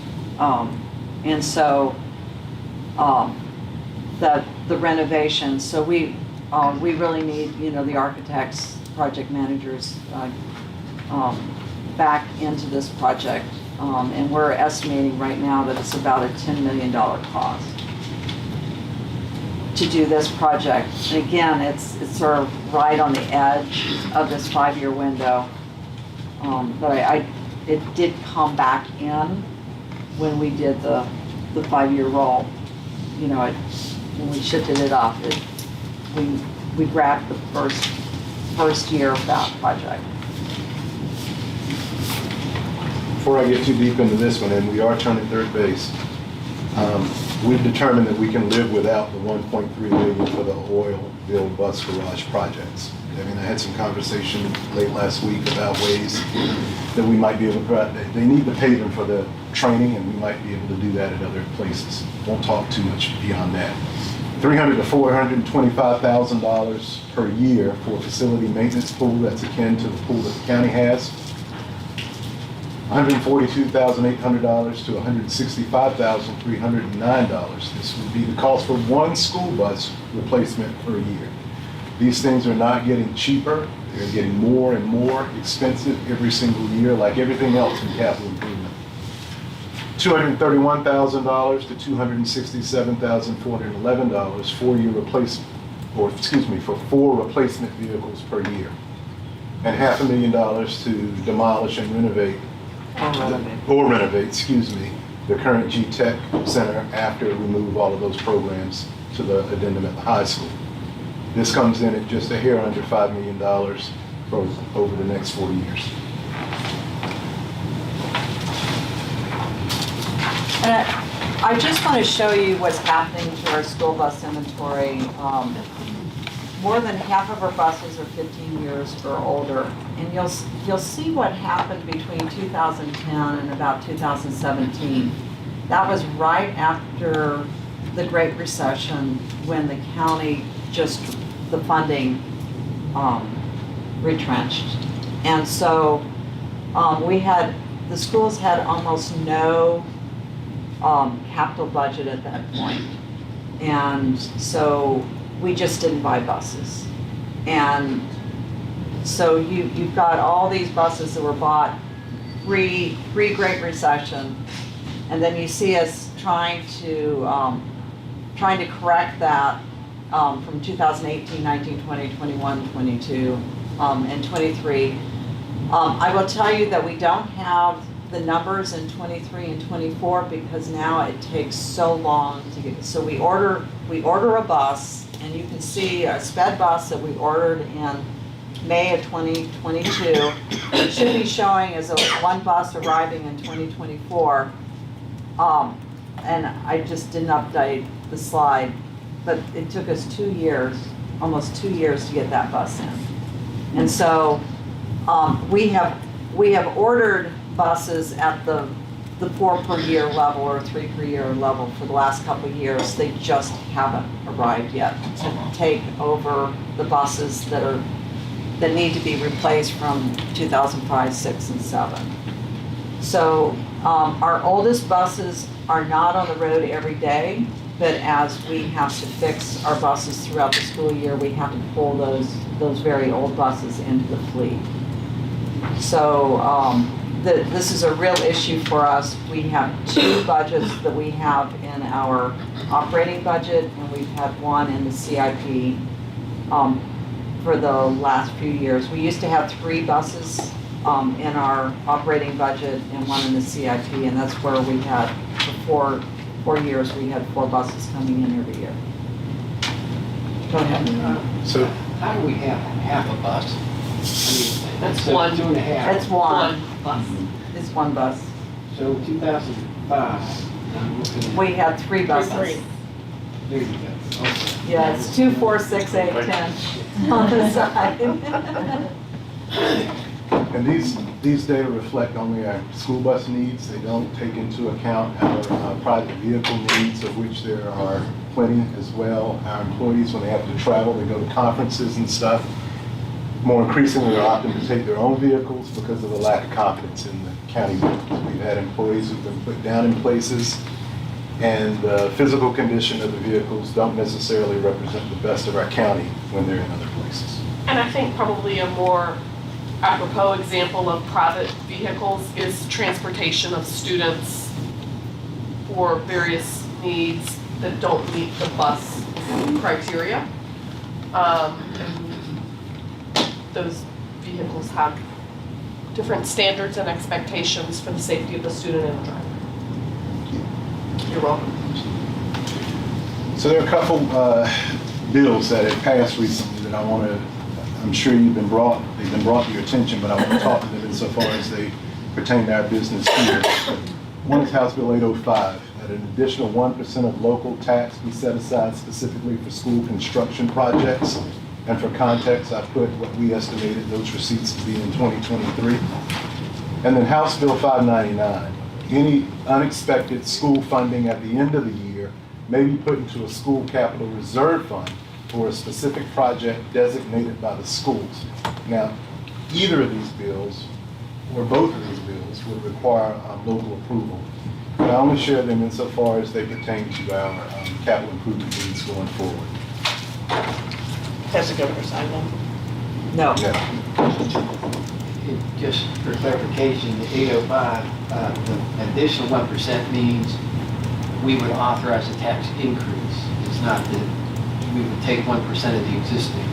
[SPEAKER 9] And so the renovation, so we really need, the architects, project managers back into this project. And we're estimating right now that it's about a $10 million cost to do this project. And again, it's sort of right on the edge of this 5-year window. But it did come back in when we did the 5-year roll. When we shifted it up, we grabbed the first year of that project.
[SPEAKER 1] Before I get too deep into this one, and we are turning third base, we've determined that we can live without the $1.3 million for the oil-filled bus garage projects. I mean, I had some conversation late last week about ways that we might be able to, they need the paving for the training, and we might be able to do that at other places. Won't talk too much beyond that. $300,000 to $425,000 per year for a facility maintenance pool that's akin to the pool that the county has. $142,800 to $165,309. This would be the cost for one school bus replacement per year. These things are not getting cheaper. They're getting more and more expensive every single year, like everything else in capital improvement. $231,000 to $267,411 for 4 replacement vehicles per year. And $500,000 to demolish and renovate, the current G-Tech Center after we move all of those programs to the addendum at the high school. This comes in at just a hair under $5 million for over the next 4 years.
[SPEAKER 9] And I just want to show you what's happening to our school bus inventory. More than half of our buses are 15 years or older. And you'll see what happened between 2010 and about 2017. That was right after the Great Recession, when the county the funding retrenched. And so The schools had almost no capital budget at that point. And so we just didn't buy buses. And so you've got all these buses that were bought pre-Great Recession. And then you see us trying to correct that from 2018, 19, 20, 21, 22, and 23. I will tell you that we don't have the numbers in 23 and 24 because now it takes so long to get, so we order a bus, and you can see a sped bus that we ordered in May of 2022. It should be showing as one bus arriving in 2024. And I just didn't update the slide, but it took us 2 years, almost 2 years to get that bus in. And so we have ordered buses at the 4 per year level or 3 per year level for the last couple of years. They just haven't arrived yet to take over the buses that need to be replaced from 2005, 6, and 7. So our oldest buses are not on the road every day, but as we have to fix our buses throughout the school year, we have to pull those very old buses into the fleet. So this is a real issue for us. We have 2 budgets that we have in our operating budget, and we've had one in the CIP for the last few years. We used to have 3 buses in our operating budget and 1 in the CIP, and that's where we had, for 4 years, we had 4 buses coming in every year. Go ahead.
[SPEAKER 1] So
[SPEAKER 11] How do we have half a bus? I mean,
[SPEAKER 5] That's
[SPEAKER 11] so
[SPEAKER 5] one.
[SPEAKER 11] 2.5.
[SPEAKER 9] That's one.
[SPEAKER 5] Bus.
[SPEAKER 9] It's one bus.
[SPEAKER 11] So 2005, I'm looking at.
[SPEAKER 9] We had 3 buses.
[SPEAKER 5] Three.
[SPEAKER 11] There you go. Okay.
[SPEAKER 9] Yeah, it's 2, 4, 6, 8, 10 on the side.
[SPEAKER 1] And these data reflect only our school bus needs. They don't take into account our private vehicle needs, of which there are plenty as well. Our employees, when they have to travel, they go to conferences and stuff. More increasingly, are opting to take their own vehicles because of the lack of confidence in the county vehicles. We've had employees who've been put down in places, and the physical condition of the vehicles don't necessarily represent the best of our county when they're in other places.
[SPEAKER 5] And I think probably a more apropos example of private vehicles is transportation of students for various needs that don't meet the bus criteria. Those vehicles have different standards and expectations for the safety of the student and the driver. You're welcome.
[SPEAKER 1] So there are a couple bills that have passed recently that I'm sure they've been brought to your attention, but I want to talk to them insofar as they pertain to our business here. One is House Bill 805, that an additional 1% of local tax be set aside specifically for school construction projects. And for context, I put what we estimated those receipts to be in 2023. And then House Bill 599, any unexpected school funding at the end of the year may be put into a school capital reserve fund for a specific project designated by the schools. Now, either of these bills, or both of these bills, would require local approval. But I only share them insofar as they pertain to our capital improvement needs going forward.
[SPEAKER 2] Has the governor signed them?
[SPEAKER 9] No.
[SPEAKER 1] Yeah.
[SPEAKER 11] Just for clarification, the 805, the additional 1% means we would authorize a tax increase. It's not that we would take 1% of the existing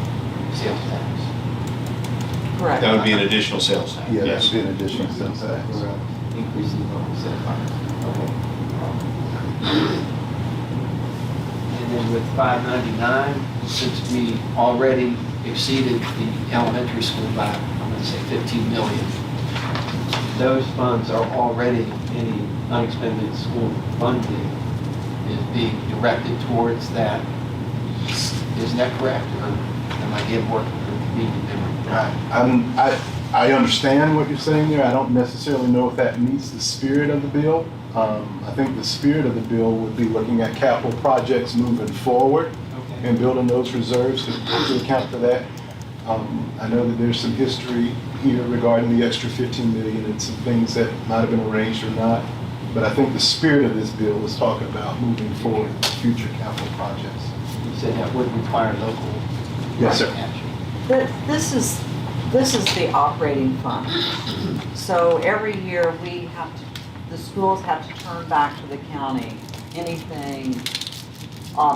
[SPEAKER 11] sales tax.
[SPEAKER 9] Correct.
[SPEAKER 4] That would be an additional sales tax.
[SPEAKER 1] Yeah, that would be an additional sales tax.
[SPEAKER 11] Increasing the 1%. Okay. And then with 599, since we already exceeded the elementary school by, I'm going to say 15 million, those funds are already, any unexpended school funding is being directed towards that. Isn't that correct? Or am I getting working for convenient memory?
[SPEAKER 1] I understand what you're saying there. I don't necessarily know if that meets the spirit of the bill. I think the spirit of the bill would be looking at capital projects moving forward and building those reserves to account for that. I know that there's some history here regarding the extra 15 million and some things that might have been arranged or not. But I think the spirit of this bill is talking about moving forward with future capital projects.
[SPEAKER 11] You said that would require local
[SPEAKER 1] Yes, sir.
[SPEAKER 11] action.
[SPEAKER 9] This is the operating fund. So every year the schools have to turn back to the county anything,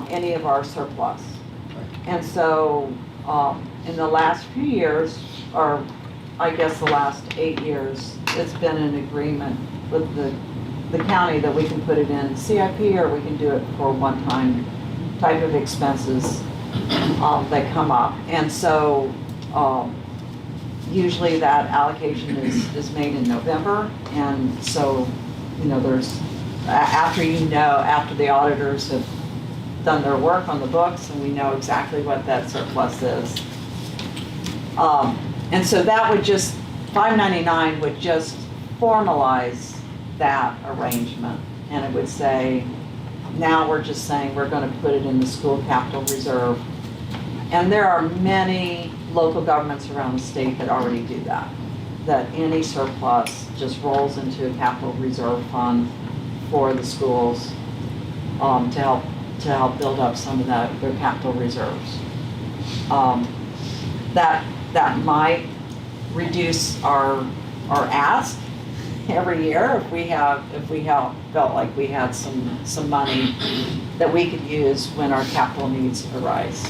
[SPEAKER 9] any of our surplus. And so, in the last few years, or I guess the last 8 years, it's been an agreement with the county that we can put it in CIP or we can do it for one-time type of expenses that come up. And so, usually that allocation is made in November. And so, after the auditors have done their work on the books and we know exactly what that surplus is. And so that would just, 599 would just formalize that arrangement. And it would say, now we're just saying we're going to put it in the school capital reserve. And there are many local governments around the state that already do that. That any surplus just rolls into a capital reserve fund for the schools to help build up some of their capital reserves. That might reduce our ask every year if we felt like we had some money that we could use when our capital needs arise.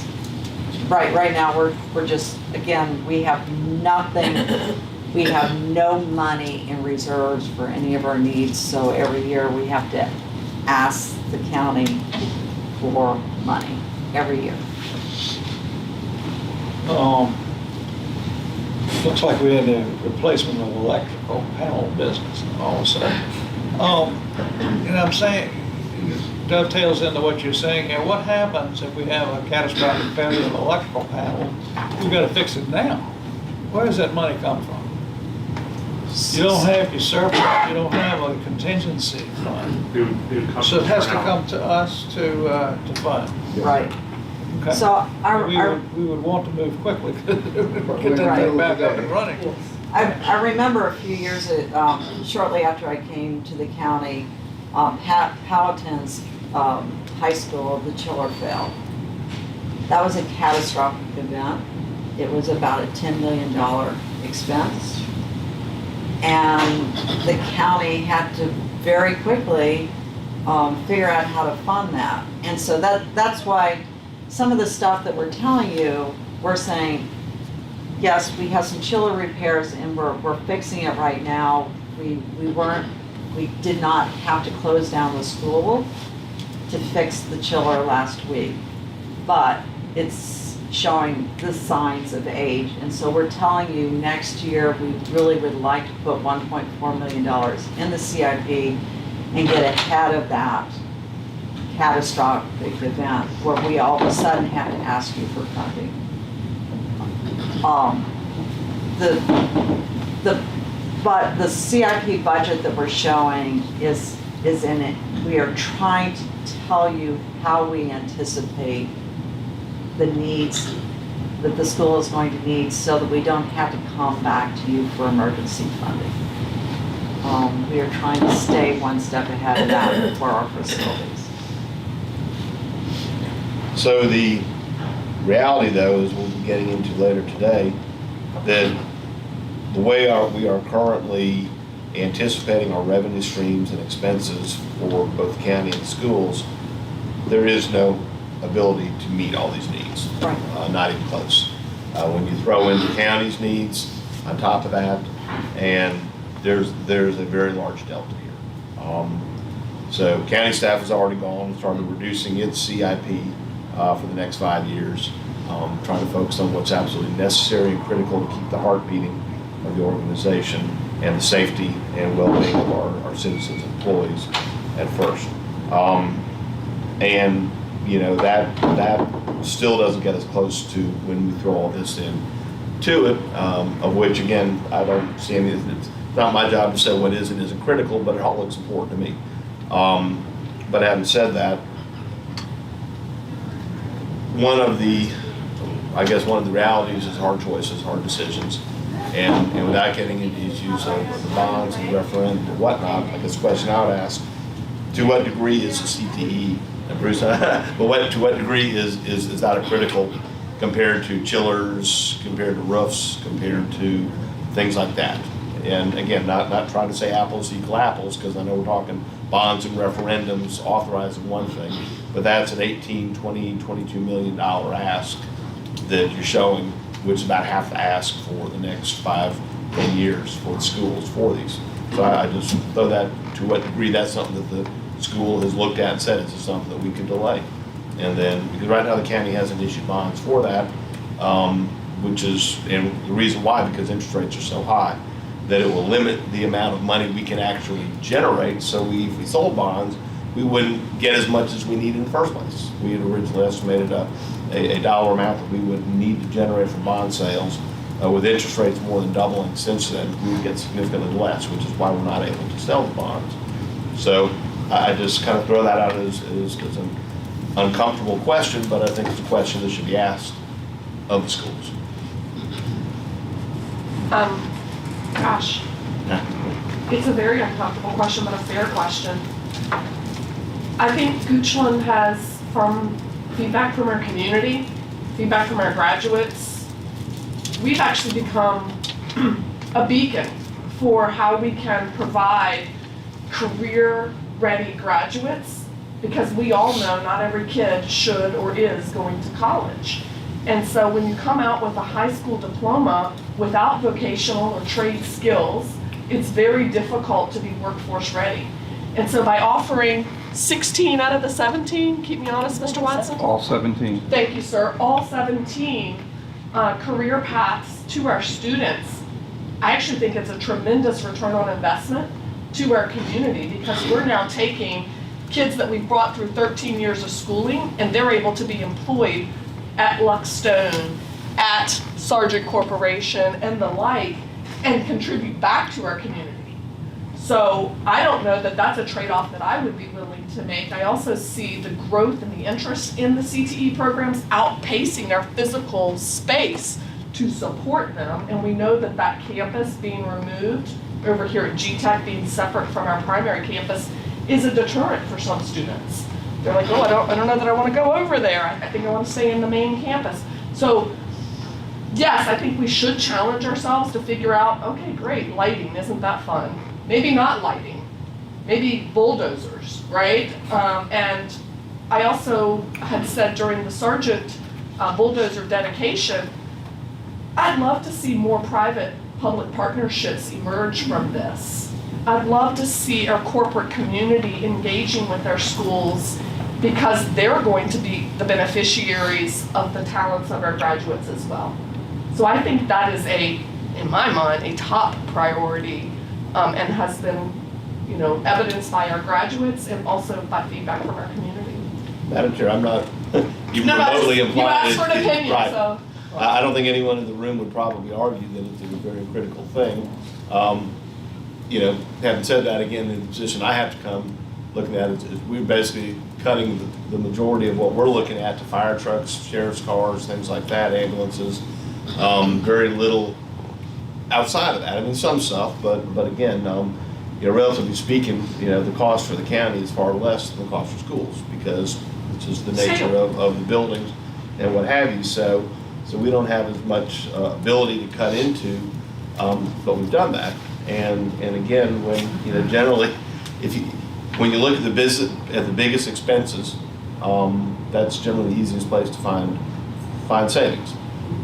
[SPEAKER 9] Right now we're just, again, we have nothing, we have no money in reserves for any of our needs, so every year we have to ask the county for money every year.
[SPEAKER 7] Looks like we had a replacement of electrical panel business all of a sudden. And I'm saying, dovetails into what you're saying here. What happens if we have a catastrophic failure of electrical panel? We've got to fix it now. Where does that money come from? You don't have your surplus, you don't have a contingency fund.
[SPEAKER 3] It would come
[SPEAKER 7] So it has to
[SPEAKER 3] from
[SPEAKER 7] come to us to fund.
[SPEAKER 9] Right.
[SPEAKER 7] Okay.
[SPEAKER 9] So
[SPEAKER 7] We would want to move quickly, get
[SPEAKER 10] Right.
[SPEAKER 7] that thing back up and running.
[SPEAKER 9] I remember a few years, shortly after I came to the county, Powhatan's high school, the chiller failed. That was a catastrophic event. It was about a $10 million expense. And the county had to very quickly figure out how to fund that. And so that's why some of the stuff that we're telling you, we're saying, yes, we have some chiller repairs and we're fixing it right now. We did not have to close down the school to fix the chiller last week, but it's showing the signs of age. And so we're telling you next year, we really would like to put $1.4 million in the CIP and get ahead of that catastrophic event where we all of a sudden have to ask you for funding. But the CIP budget that we're showing is in it. We are trying to tell you how we anticipate the needs that the school is going to need so that we don't have to come back to you for emergency funding. We are trying to stay one step ahead of that for our facilities.
[SPEAKER 4] So the reality, though, is we'll be getting into later today, that the way we are currently anticipating our revenue streams and expenses for both the county and the schools, there is no ability to meet all these needs.
[SPEAKER 9] Right.
[SPEAKER 4] Not even close. When you throw in the county's needs on top of that, and there's a very large delta here. So county staff has already gone and started reducing its CIP for the next 5 years, trying to focus on what's absolutely necessary and critical to keep the heart beating of the organization and the safety and well-being of our citizens and employees at first. And that still doesn't get us close to when we throw all this in to it, of which, again, I don't see any, it's not my job to say what is and isn't critical, but it all looks important to me. But having said that, one of the I guess one of the realities is hard choices, hard decisions. And without getting into issues of the bonds and referendum and whatnot, I guess the question I would ask, to what degree is the CTE, and Bruce, but to what degree is that a critical compared to chillers, compared to roofs, compared to things like that? And again, not trying to say apples equal apples, because I know we're talking bonds and referendums authorizing one thing, but that's an 18, 20, $22 million ask that you're showing, which is about half the ask for the next 5, 10 years for the schools for these. So I just throw that, to what degree that's something that the school has looked at and said, is this something that we can delay? And then, because right now the county hasn't issued bonds for that, which is, and the reason why, because interest rates are so high, that it will limit the amount of money we can actually generate. So if we sold bonds, we wouldn't get as much as we need in the first place. We had originally estimated a dollar amount that we would need to generate from bond sales. With interest rates more than doubling since then, we would get significantly less, which is why we're not able to sell the bonds. So I just kind of throw that out as an uncomfortable question, but I think it's a question that should be asked of the schools.
[SPEAKER 5] Gosh, it's a very uncomfortable question, but a fair question. I think Goochland has, from feedback from our community, feedback from our graduates, we've actually become a beacon for how we can provide career-ready graduates, because we all know not every kid should or is going to college. And so when you come out with a high school diploma without vocational or trade skills, it's very difficult to be workforce ready. And so by offering 16 out of the 17, keep me honest, Mr. Watson?
[SPEAKER 10] All 17.
[SPEAKER 5] Thank you, sir. All 17 career paths to our students, I actually think it's a tremendous return on investment to our community, because we're now taking kids that we've brought through 13 years of schooling, and they're able to be employed at Luckstone, at Sargent Corporation, and the like, and contribute back to our community. So I don't know that that's a trade-off that I would be willing to make. I also see the growth and the interest in the CTE programs outpacing our physical space to support them. And we know that that campus being removed over here at GTech, being separate from our primary campus, is a deterrent for some students. They're like, oh, I don't know that I want to go over there. I think I want to stay in the main campus. So yes, I think we should challenge ourselves to figure out, okay, great, lighting, isn't that fun? Maybe not lighting, maybe bulldozers, right? And I also had said during the Sargent bulldozer dedication, I'd love to see more private-public partnerships emerge from this. I'd love to see our corporate community engaging with our schools, because they're going to be the beneficiaries of the talents of our graduates as well. So I think that is in my mind, a top priority, and has been, evidenced by our graduates and also by feedback from our community.
[SPEAKER 4] Madam Chair, I'm not even remotely implying.
[SPEAKER 5] You asked for an opinion,
[SPEAKER 4] right.
[SPEAKER 5] so.
[SPEAKER 4] I don't think anyone in the room would probably argue that it's a very critical thing. Having said that, again, in the position I have to come looking at it, is we're basically cutting the majority of what we're looking at to fire trucks, sheriff's cars, things like that, ambulances. Very little outside of that. I mean, some stuff, but again, relatively speaking, the cost for the county is far less than the cost for schools, because it's just the nature of the buildings and what have you. So we don't have as much ability to cut into, but we've done that. And again, when generally, when you look at the biggest expenses, that's generally the easiest place to find savings.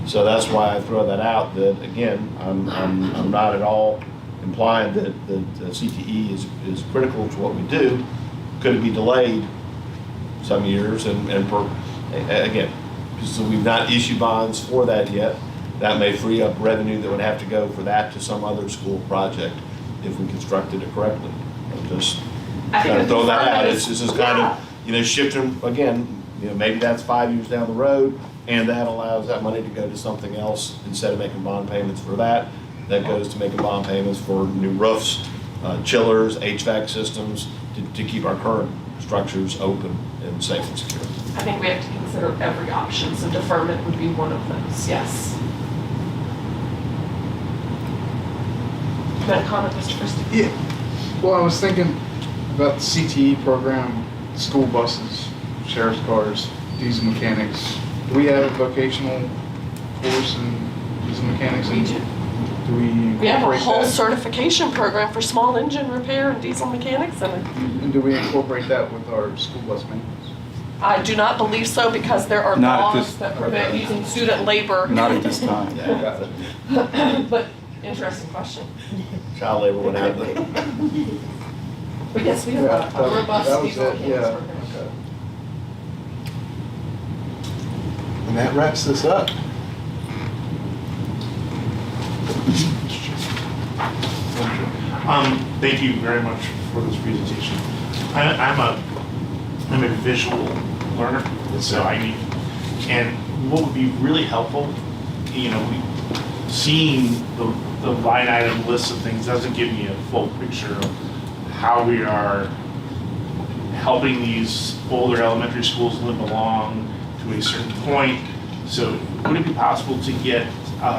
[SPEAKER 4] So that's why I throw that out. That again, I'm not at all implying that CTE is critical to what we do. Could it be delayed some years? And again, so we've not issued bonds for that yet. That may free up revenue that would have to go for that to some other school project if we constructed it correctly. I'm just kind of throw that out. It's just kind of shifting again. Maybe that's 5 years down the road, and that allows that money to go to something else instead of making bond payments for that. That goes to making bond payments for new roofs, chillers, HVAC systems to keep our current structures open and safe and secure.
[SPEAKER 5] I think we have to consider every option, so deferment would be one of those, yes. You got a comment, Mr. Christie?
[SPEAKER 10] Yeah. Well, I was thinking about the CTE program, school buses, sheriff's cars, diesel mechanics. Do we have a vocational course in diesel mechanics?
[SPEAKER 5] We do.
[SPEAKER 10] Do we
[SPEAKER 5] We have a
[SPEAKER 10] incorporate
[SPEAKER 5] whole
[SPEAKER 10] that?
[SPEAKER 5] certification program for small engine repair and diesel mechanics, and
[SPEAKER 10] And do we incorporate that with our school bus manuals?
[SPEAKER 5] I do not believe so because there are
[SPEAKER 12] Not at
[SPEAKER 5] laws
[SPEAKER 12] this-
[SPEAKER 5] that prevent using student labor.
[SPEAKER 12] Not at this time.
[SPEAKER 10] Yeah, got it.
[SPEAKER 5] But interesting question.
[SPEAKER 4] Child labor would have the.
[SPEAKER 5] But yes, we have
[SPEAKER 10] Yeah,
[SPEAKER 5] a
[SPEAKER 10] that
[SPEAKER 5] robust
[SPEAKER 10] was
[SPEAKER 5] diesel
[SPEAKER 10] it,
[SPEAKER 5] mechanics
[SPEAKER 10] yeah.
[SPEAKER 5] program.
[SPEAKER 10] Okay.
[SPEAKER 1] And that wraps this up.
[SPEAKER 3] Thank you very much for this presentation. I'm a visual learner, so I need, and what would be really helpful, seeing the line item list of things doesn't give me a full picture of how we are helping these older elementary schools limp along to a certain point. So would it be possible to get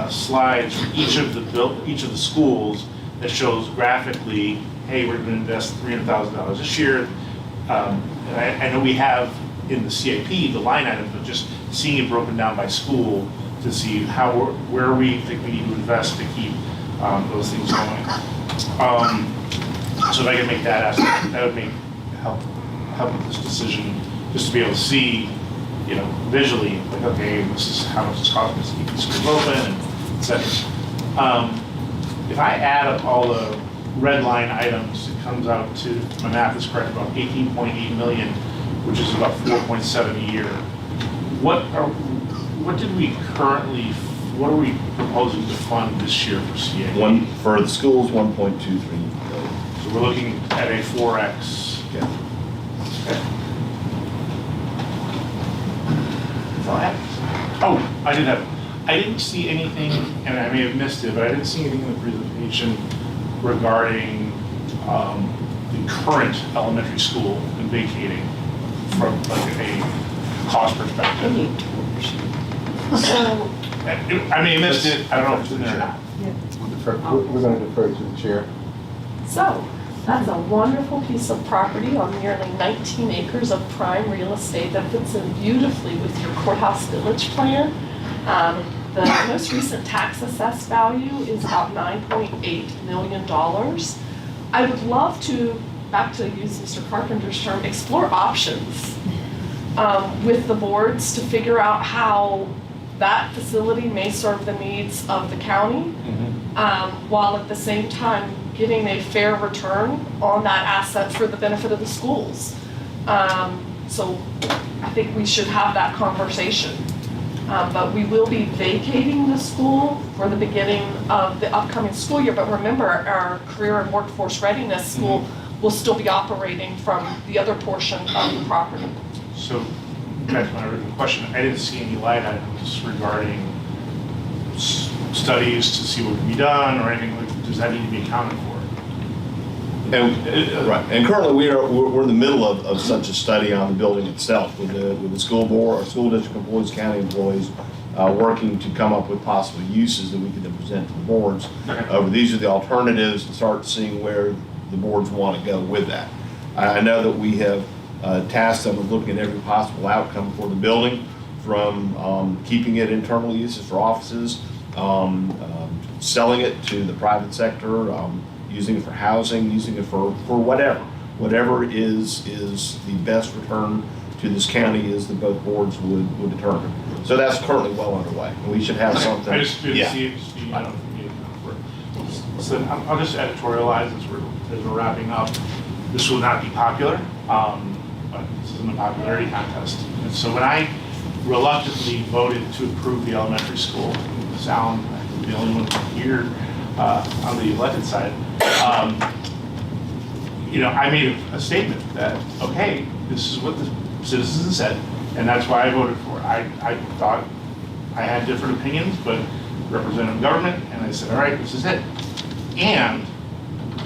[SPEAKER 3] slides for each of the schools that shows graphically, hey, we're going to invest $300,000 this year. And I know we have in the CIP the line items, but just seeing it broken down by school to see where we think we need to invest to keep those things going. So if I can make that aspect, that would help with this decision, just to be able to see, visually, like, okay, this is how much it's costing us to keep these schools open, and et cetera. If I add up all the red line items, it comes out to, if my math is correct, about 18.8 million, which is about 4.7 a year. What are we proposing to fund this year for CA?
[SPEAKER 4] For the schools, 1.23 billion.
[SPEAKER 3] So we're looking at a 4X.
[SPEAKER 4] Okay.
[SPEAKER 3] Okay. That's all I have. I didn't see anything, and I may have missed it, but I didn't see anything in the presentation regarding the current elementary school and vacating from like a cost perspective.
[SPEAKER 5] So,
[SPEAKER 3] I may have missed it, I don't know if it's in there or not.
[SPEAKER 1] We're going to defer to the chair.
[SPEAKER 5] So, that's a wonderful piece of property on nearly 19 acres of prime real estate that fits in beautifully with your courthouse village plan. The most recent tax assessed value is about $9.8 million. I would love to, back to use Mr. Carpenter's term, explore options with the boards to figure out how that facility may serve the needs of the county, while at the same time getting a fair return on that asset for the benefit of the schools. So I think we should have that conversation. But we will be vacating the school for the beginning of the upcoming school year. But remember, our career and workforce readiness school will still be operating from the other portion of the property.
[SPEAKER 3] So, back to my original question, I didn't see any line items regarding studies to see what can be done or anything. Does that need to be accounted for?
[SPEAKER 4] Right, and currently we're in the middle of such a study on the building itself with the school board, our school district employees, county employees, working to come up with possible uses that we can then present to the boards.
[SPEAKER 3] Okay.
[SPEAKER 4] These are the alternatives and start seeing where the boards want to go with that. I know that we have tasked them with looking at every possible outcome for the building, from keeping it internal uses for offices, selling it to the private sector, using it for housing, using it for whatever is the best return to this county is that both boards would determine. So that's currently well underway, and we should have something.
[SPEAKER 3] I just didn't
[SPEAKER 4] Yeah.
[SPEAKER 3] see it, so I'll just editorialize as we're wrapping up. This will not be popular, but this isn't a popularity contest. And so when I reluctantly voted to approve the elementary school, Alan, I was the only one here on the elected side, I made a statement that, okay, this is what the citizens said, and that's why I voted for it. I thought I had different opinions, but representative government, and I said, all right, this is it. And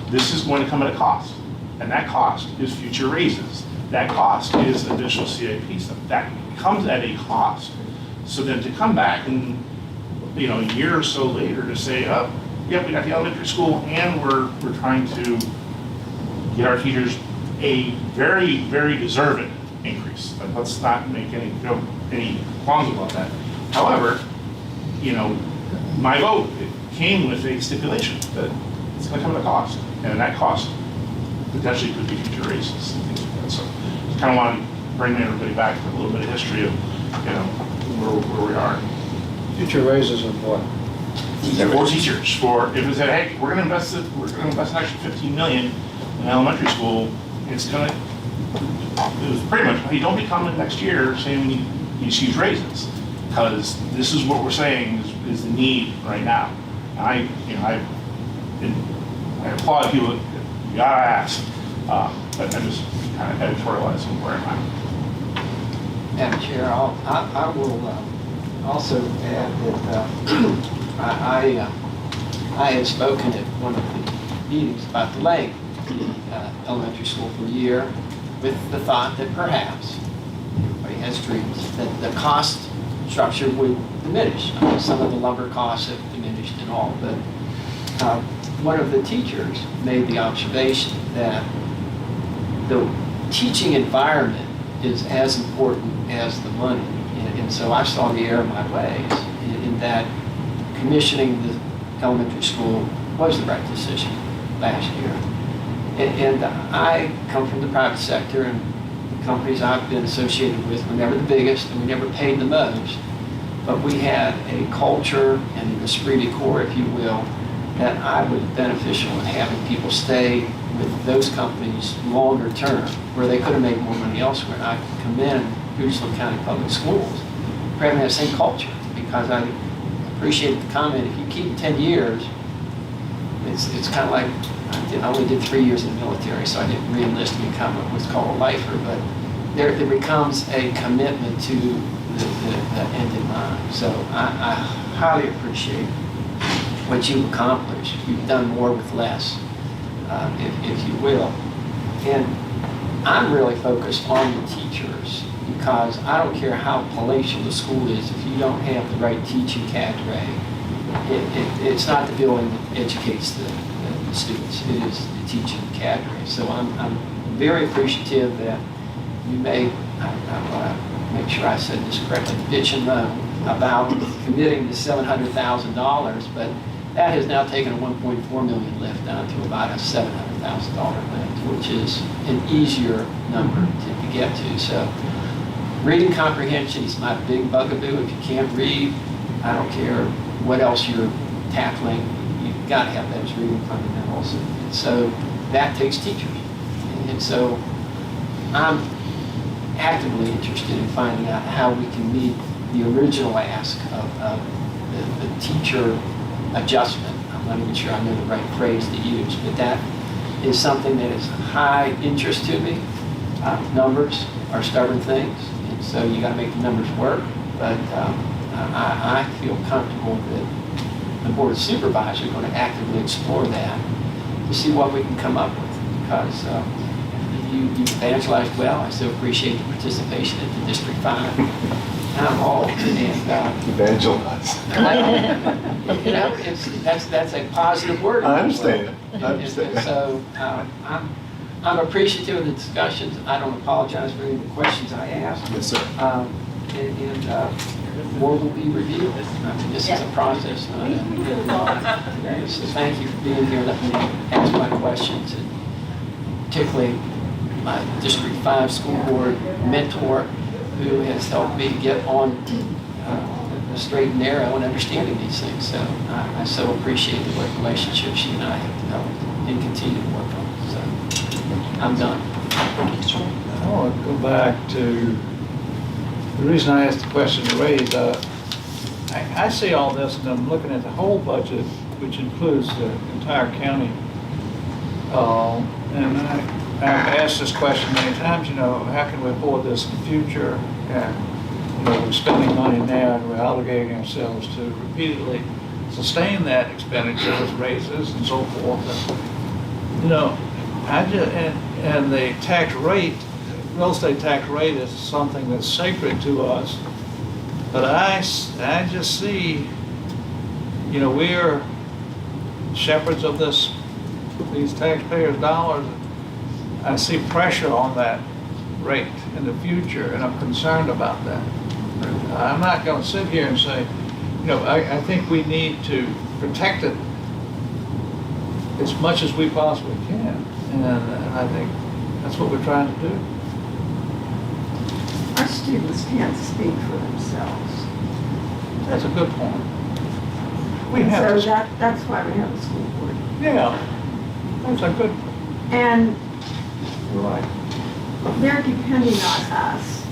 [SPEAKER 3] this is going to come at a cost, and that cost is future raises. That cost is additional CIP stuff. comes at a cost. So then to come back and, you know, a year or so later to say, oh, yeah, we got the elementary school and we're trying to get our teachers a very, very deserved increase. Like, let's not make any qualms about that. However, you know, my vote, it came with a stipulation that it's gonna come at a cost, and that cost potentially could be future raises and things like that. So kind of want to bring everybody back to a little bit of history of, you know, where we are.
[SPEAKER 7] Future raises of what?
[SPEAKER 3] For teachers, if we said, hey, we're gonna invest an extra 15 million in elementary school, it was pretty much, hey, don't be coming next year saying we need these huge raises, because this is what we're saying is the need right now. And I applaud people, you gotta ask, but I'm just kind of editorializing where I'm at.
[SPEAKER 11] Madam Chair, I will also add that I had spoken at one of the meetings about delaying the elementary school for a year with the thought that perhaps, everybody has dreams, that the cost structure would diminish. I mean, some of the lumber costs have diminished and all, but one of the teachers made the observation that the teaching environment is as important as the money. And so I saw the error of my ways in that commissioning the elementary school was the right decision last year. And I come from the private sector, and the companies I've been associated with were never the biggest, and we never paid the most. But we had a culture and an esprit de corps, if you will, that I was beneficial in having people stay with those companies longer term, where they could have made more money elsewhere. And I commend Goochland County Public Schools for having that same culture, because I appreciate the comment, if you keep 10 years, it's kind of like, I only did 3 years in the military, so I didn't re-enlist to become what's called a lifer, but there becomes a commitment to the end in mind. So I highly appreciate what you've accomplished. You've done more with less, if you will. And I'm really focused on the teachers, because I don't care how palatial the school is, if you don't have the right teaching cadre, it's not the building that educates the students, it is the teaching cadre. So I'm very appreciative that you made, I want to make sure I said this correctly, bitch and moan about committing to $700,000, but that has now taken a $1.4 million lift down to about a $700,000 lift, which is an easier number to get to. So reading comprehension is my big bugaboo. If you can't read, I don't care what else you're tackling, you've got to have those reading fundamentals. And so that takes teachers. And so I'm actively interested in finding out how we can meet the original ask of the teacher adjustment. I'm not even sure I know the right phrase to use, but that is something that is high interest to me. Numbers are stubborn things, and so you got to make the numbers work. But I feel comfortable that the Board of Supervisors are going to actively explore that to see what we can come up with. Because you evangelized well. I still appreciate the participation at the District 5 Town Hall. And
[SPEAKER 1] Evangelize.
[SPEAKER 11] you know, that's a positive word.
[SPEAKER 1] I understand.
[SPEAKER 11] And so I'm appreciative of the discussions. I don't apologize for any of the questions I asked.
[SPEAKER 1] Yes, sir.
[SPEAKER 11] And more will be reviewed. I mean, this is a process. So thank you for being here. Let me ask my questions, and particularly my District 5 school board mentor, who has helped me get on the straight and narrow and understanding these things. So I so appreciate the relationship she and I have developed and continue to work on. So I'm done.
[SPEAKER 7] I want to go back to the reason I asked the question to raise. I see all this, and I'm looking at the whole budget, which includes the entire county. And I've asked this question many times, you know, how can we afford this in the future? And, you know, we're spending money now, and we're obligating ourselves to repeatedly sustain that expenditure with raises and so forth. And, you know, and the tax rate real estate tax rate is something that's sacred to us. But I just see, you know, we're shepherds of these taxpayers' dollars. I see pressure on that rate in the future, and I'm concerned about that. I'm not gonna sit here and say, you know, I think we need to protect it as much as we possibly can, and I think that's what we're trying to do.
[SPEAKER 12] Our students can't speak for themselves.
[SPEAKER 7] That's a good point. We
[SPEAKER 12] And
[SPEAKER 7] have,
[SPEAKER 12] so that's why we have a school board.
[SPEAKER 7] yeah, that's a good,
[SPEAKER 12] And
[SPEAKER 7] you're right.
[SPEAKER 12] they're depending on us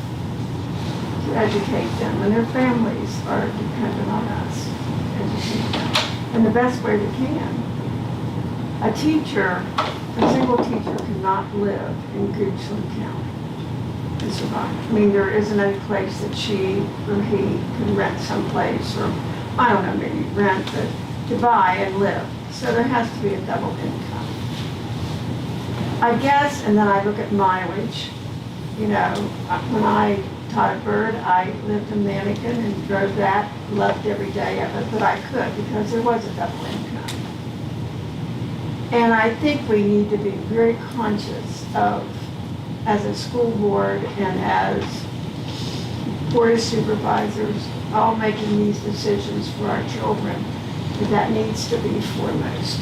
[SPEAKER 12] to educate them, and their families are dependent on us to educate them in the best way we can. A single teacher cannot live in Goochland County and survive. I mean, there isn't any place that she or he can rent someplace, or, I don't know, maybe rent, but to buy and live. So there has to be a double income. I guess, and then I look at mileage. You know, when I taught at Bird, I lived in Mannequin and drove that, loved every day of it, but I could because there was a double income. And I think we need to be very conscious of, as a school board and as board of supervisors, all making these decisions for our children, that needs to be foremost.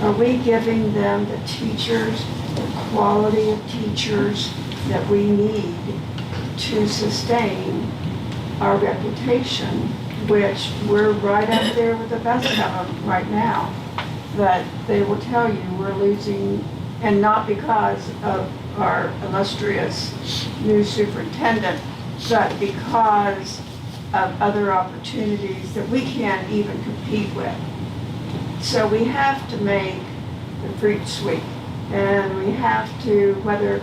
[SPEAKER 12] Are we giving them the teachers, the quality of teachers that we need to sustain our reputation, which we're right up there with the best of them right now? But they will tell you we're losing, and not because of our illustrious new superintendent, but because of other opportunities that we can't even compete with. So we have to make the fruit sweet, and we have to, whether,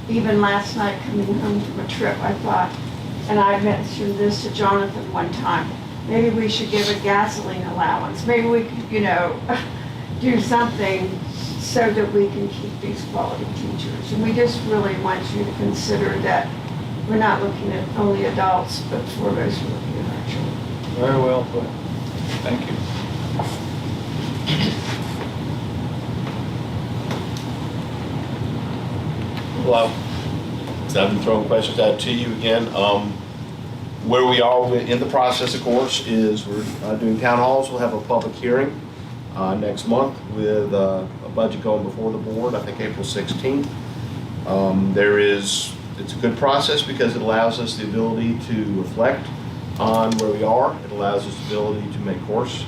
[SPEAKER 12] even last night coming home from a trip, I thought, and I mentioned this to Jonathan one time, maybe we should give a gasoline allowance. Maybe we could, you know, do something so that we can keep these quality teachers. And we just really want you to consider that we're not looking at only adults, but foremost we're looking at our children.
[SPEAKER 7] Very well put. Thank you.
[SPEAKER 4] Well, so I've been throwing questions out to you again. Where we are in the process, of course, is we're doing town halls. We'll have a public hearing next month with a budget going before the board, I think April 16th. It's a good process because it allows us the ability to reflect on where we are. It allows us the ability to make course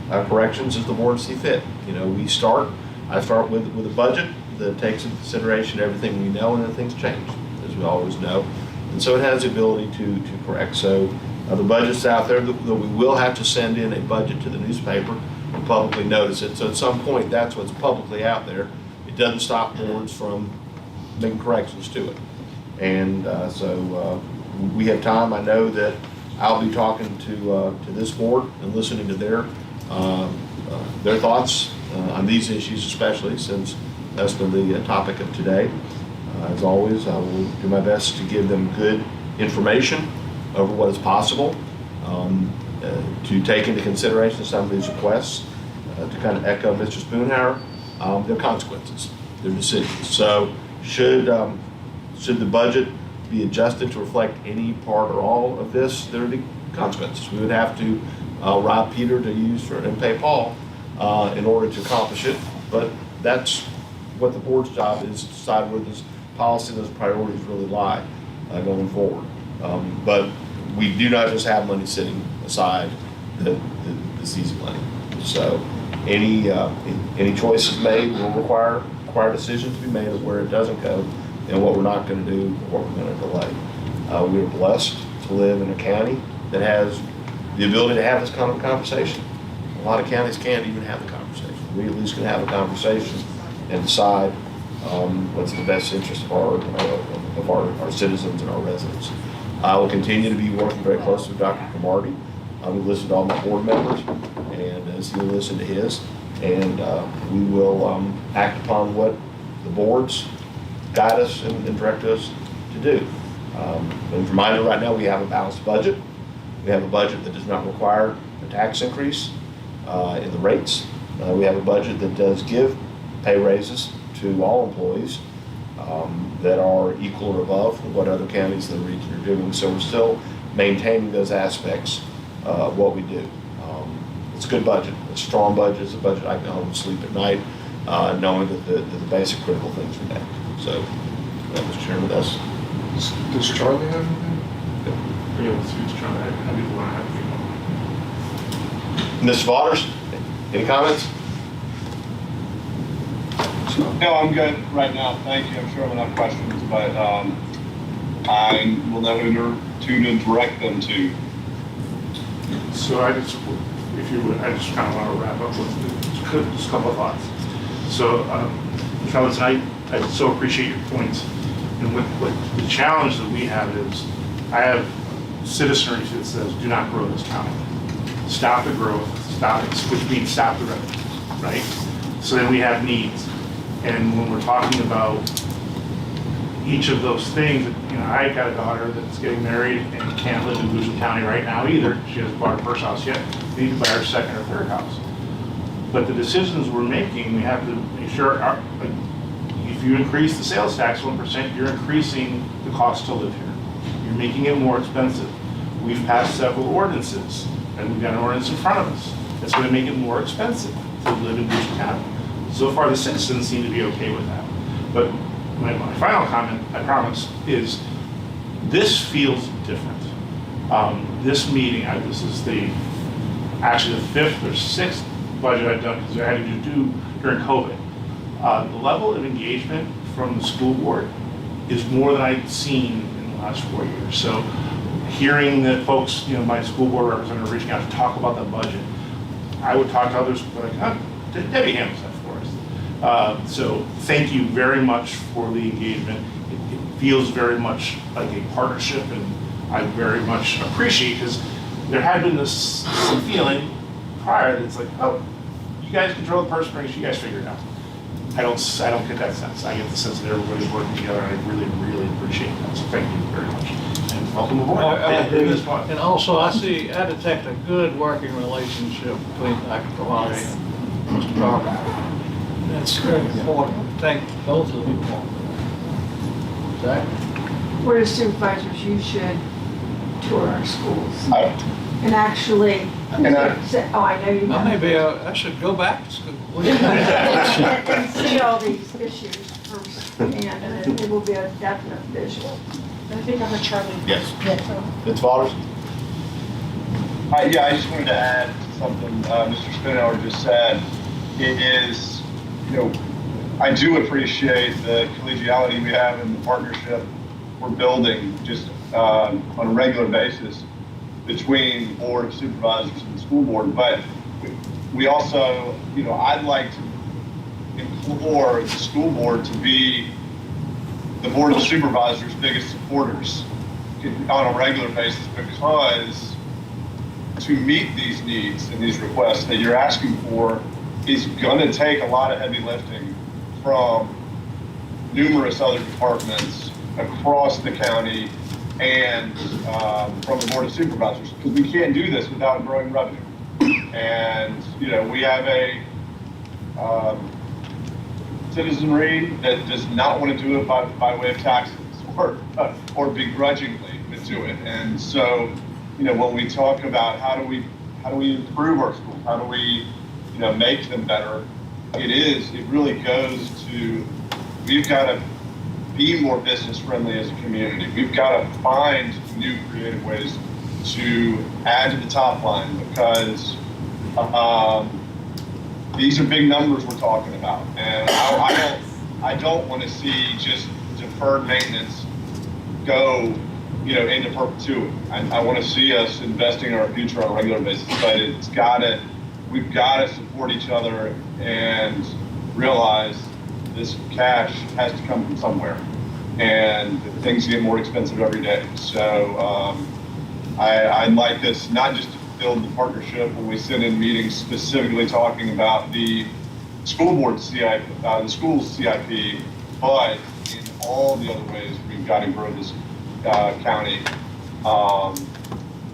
[SPEAKER 4] corrections as the board see fit. You know, I start with a budget that takes into consideration everything we know, and then things change, as we always know. And so it has the ability to correct. So the budget's out there, though we will have to send in a budget to the newspaper and publicly notice it. So at some point, that's what's publicly out there. It doesn't stop boards from making corrections to it. And so we have time. I know that I'll be talking to this board and listening to their thoughts on these issues, especially since that's been the topic of today. As always, I will do my best to give them good information over what is possible, to take into consideration some of these requests, to kind of echo Mr. Spoonhour, their consequences, their decisions. So should the budget be adjusted to reflect any part or all of this, there would be consequences. We would have to rob Peter to use and pay Paul in order to accomplish it. But that's what the board's job is, to decide where this policy and those priorities really lie going forward. But we do not just have money sitting aside this easy money. So any choices made will require decisions to be made of where it doesn't go and what we're not going to do or what we're going to delay. We are blessed to live in a county that has the ability to have this kind of conversation. A lot of counties can't even have the conversation. We at least can have a conversation and decide what's the best interest of our citizens and our residents. I will continue to be working very closely with Dr. Cromartie. We listen to all my board members, and as he'll listen to his, and we will act upon what the boards guide us and direct us to do. And reminder, right now, we have a balanced budget. We have a budget that does not require a tax increase in the rates. We have a budget that does give pay raises to all employees that are equal or above what other counties in the region are doing. So we're still maintaining those aspects of what we do. It's a good budget. It's a strong budget. It's a budget I can go home and sleep at night knowing that the basic critical things are met. So, Mr. Chairman, that's.
[SPEAKER 10] Does Charlie have anything?
[SPEAKER 3] Yeah, let's see, trying to, how do you want to have
[SPEAKER 4] Ms. Waters, any comments?
[SPEAKER 8] No, I'm good right now. Thank you. I'm sure I'm enough questions, but I will know who to direct them to.
[SPEAKER 3] So I just, if you would, I just kind of want to wrap up with just a couple of thoughts. So, fellas, I so appreciate your points. And what the challenge that we have is, I have citizenry that says, do not grow this county. Stop the growth, stop it, which means stop the revenue, right? So then we have needs. And when we're talking about each of those things, you know, I've got a daughter that's getting married and can't live in Boozle County right now either. She hasn't bought her first house yet. We need to buy her second or third house. But the decisions we're making, we have to make sure, if you increase the sales tax 1%, you're increasing the cost to live here. You're making it more expensive. We've passed several ordinances, and we've got an ordinance in front of us that's going to make it more expensive to live in Boozle County. So far, the citizens seem to be okay with that. But my final comment, I promise, is this feels different. This meeting, this is actually the 5th or 6th budget I've done because I had to do during COVID. The level of engagement from the school board is more than I've seen in the last 4 years. So hearing that folks, you know, my school board representative reaching out to talk about the budget, I would talk to others, like, Debbie handles that for us. So thank you very much for the engagement. It feels very much like a partnership, and I very much appreciate, because there had been this feeling prior that it's like, oh, you guys control the purse strings, you guys figure it out. I don't get that sense. I get the sense that everybody's working together, and I really, really appreciate that. So thank you very much. And welcome aboard.
[SPEAKER 7] And also, I detect a good working relationship between Dr. Kamari and Mr. Carter. That's very important. Thank both of you. Zach?
[SPEAKER 12] Board of Supervisors, you should tour our schools
[SPEAKER 8] I-
[SPEAKER 12] and actually,
[SPEAKER 8] And I-
[SPEAKER 12] oh, I know you have.
[SPEAKER 7] I should go back to school.
[SPEAKER 12] And see all these issues firsthand, and it will be a definite visual.
[SPEAKER 5] I think I heard Charlie.
[SPEAKER 4] Yes. Ms. Waters?
[SPEAKER 8] Yeah, I just wanted to add something Mr. Spinauer just said. It is, you know, I do appreciate the collegiality we have and the partnership we're building just on a regular basis between Board of Supervisors and the school board. But we also, you know, I'd like to implore the school board to be the Board of Supervisors' biggest supporters on a regular basis, because to meet these needs and these requests that you're asking for is going to take a lot of heavy lifting from numerous other departments across the county and from the Board of Supervisors, because we can't do this without growing revenue. And, you know, we have a citizenry that does not want to do it by way of taxes or begrudgingly do it. And so, you know, when we talk about how do we improve our schools, how do we, you know, make them better, it really goes to, we've got to be more business friendly as a community. We've got to find new creative ways to add to the top line, because these are big numbers we're talking about, and I don't want to see just deferred maintenance go, you know, into perpetuity. I want to see us investing in our future on a regular basis, but we've got to support each other and realize this cash has to come from somewhere, and things get more expensive every day. So I'd like us not just to build the partnership when we sit in meetings specifically talking about the school board CIP, the school's CIP, but in all the other ways we've got to grow this county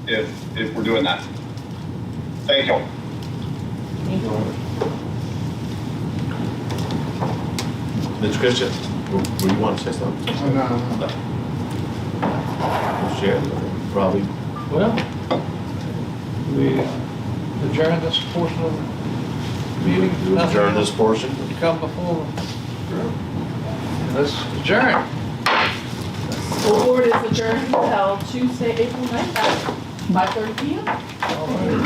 [SPEAKER 8] if we're doing that. Thank you.
[SPEAKER 4] Mr. Christian, do you want to say something?
[SPEAKER 10] No.
[SPEAKER 4] Share, probably.
[SPEAKER 7] Well, we adjourn this portion of the meeting. Nothing
[SPEAKER 4] Adjourn
[SPEAKER 7] else
[SPEAKER 4] this portion.
[SPEAKER 7] to come before. Let's adjourn.
[SPEAKER 5] School board is adjourned until Tuesday, April 9th at 5:30 PM.
[SPEAKER 7] All right.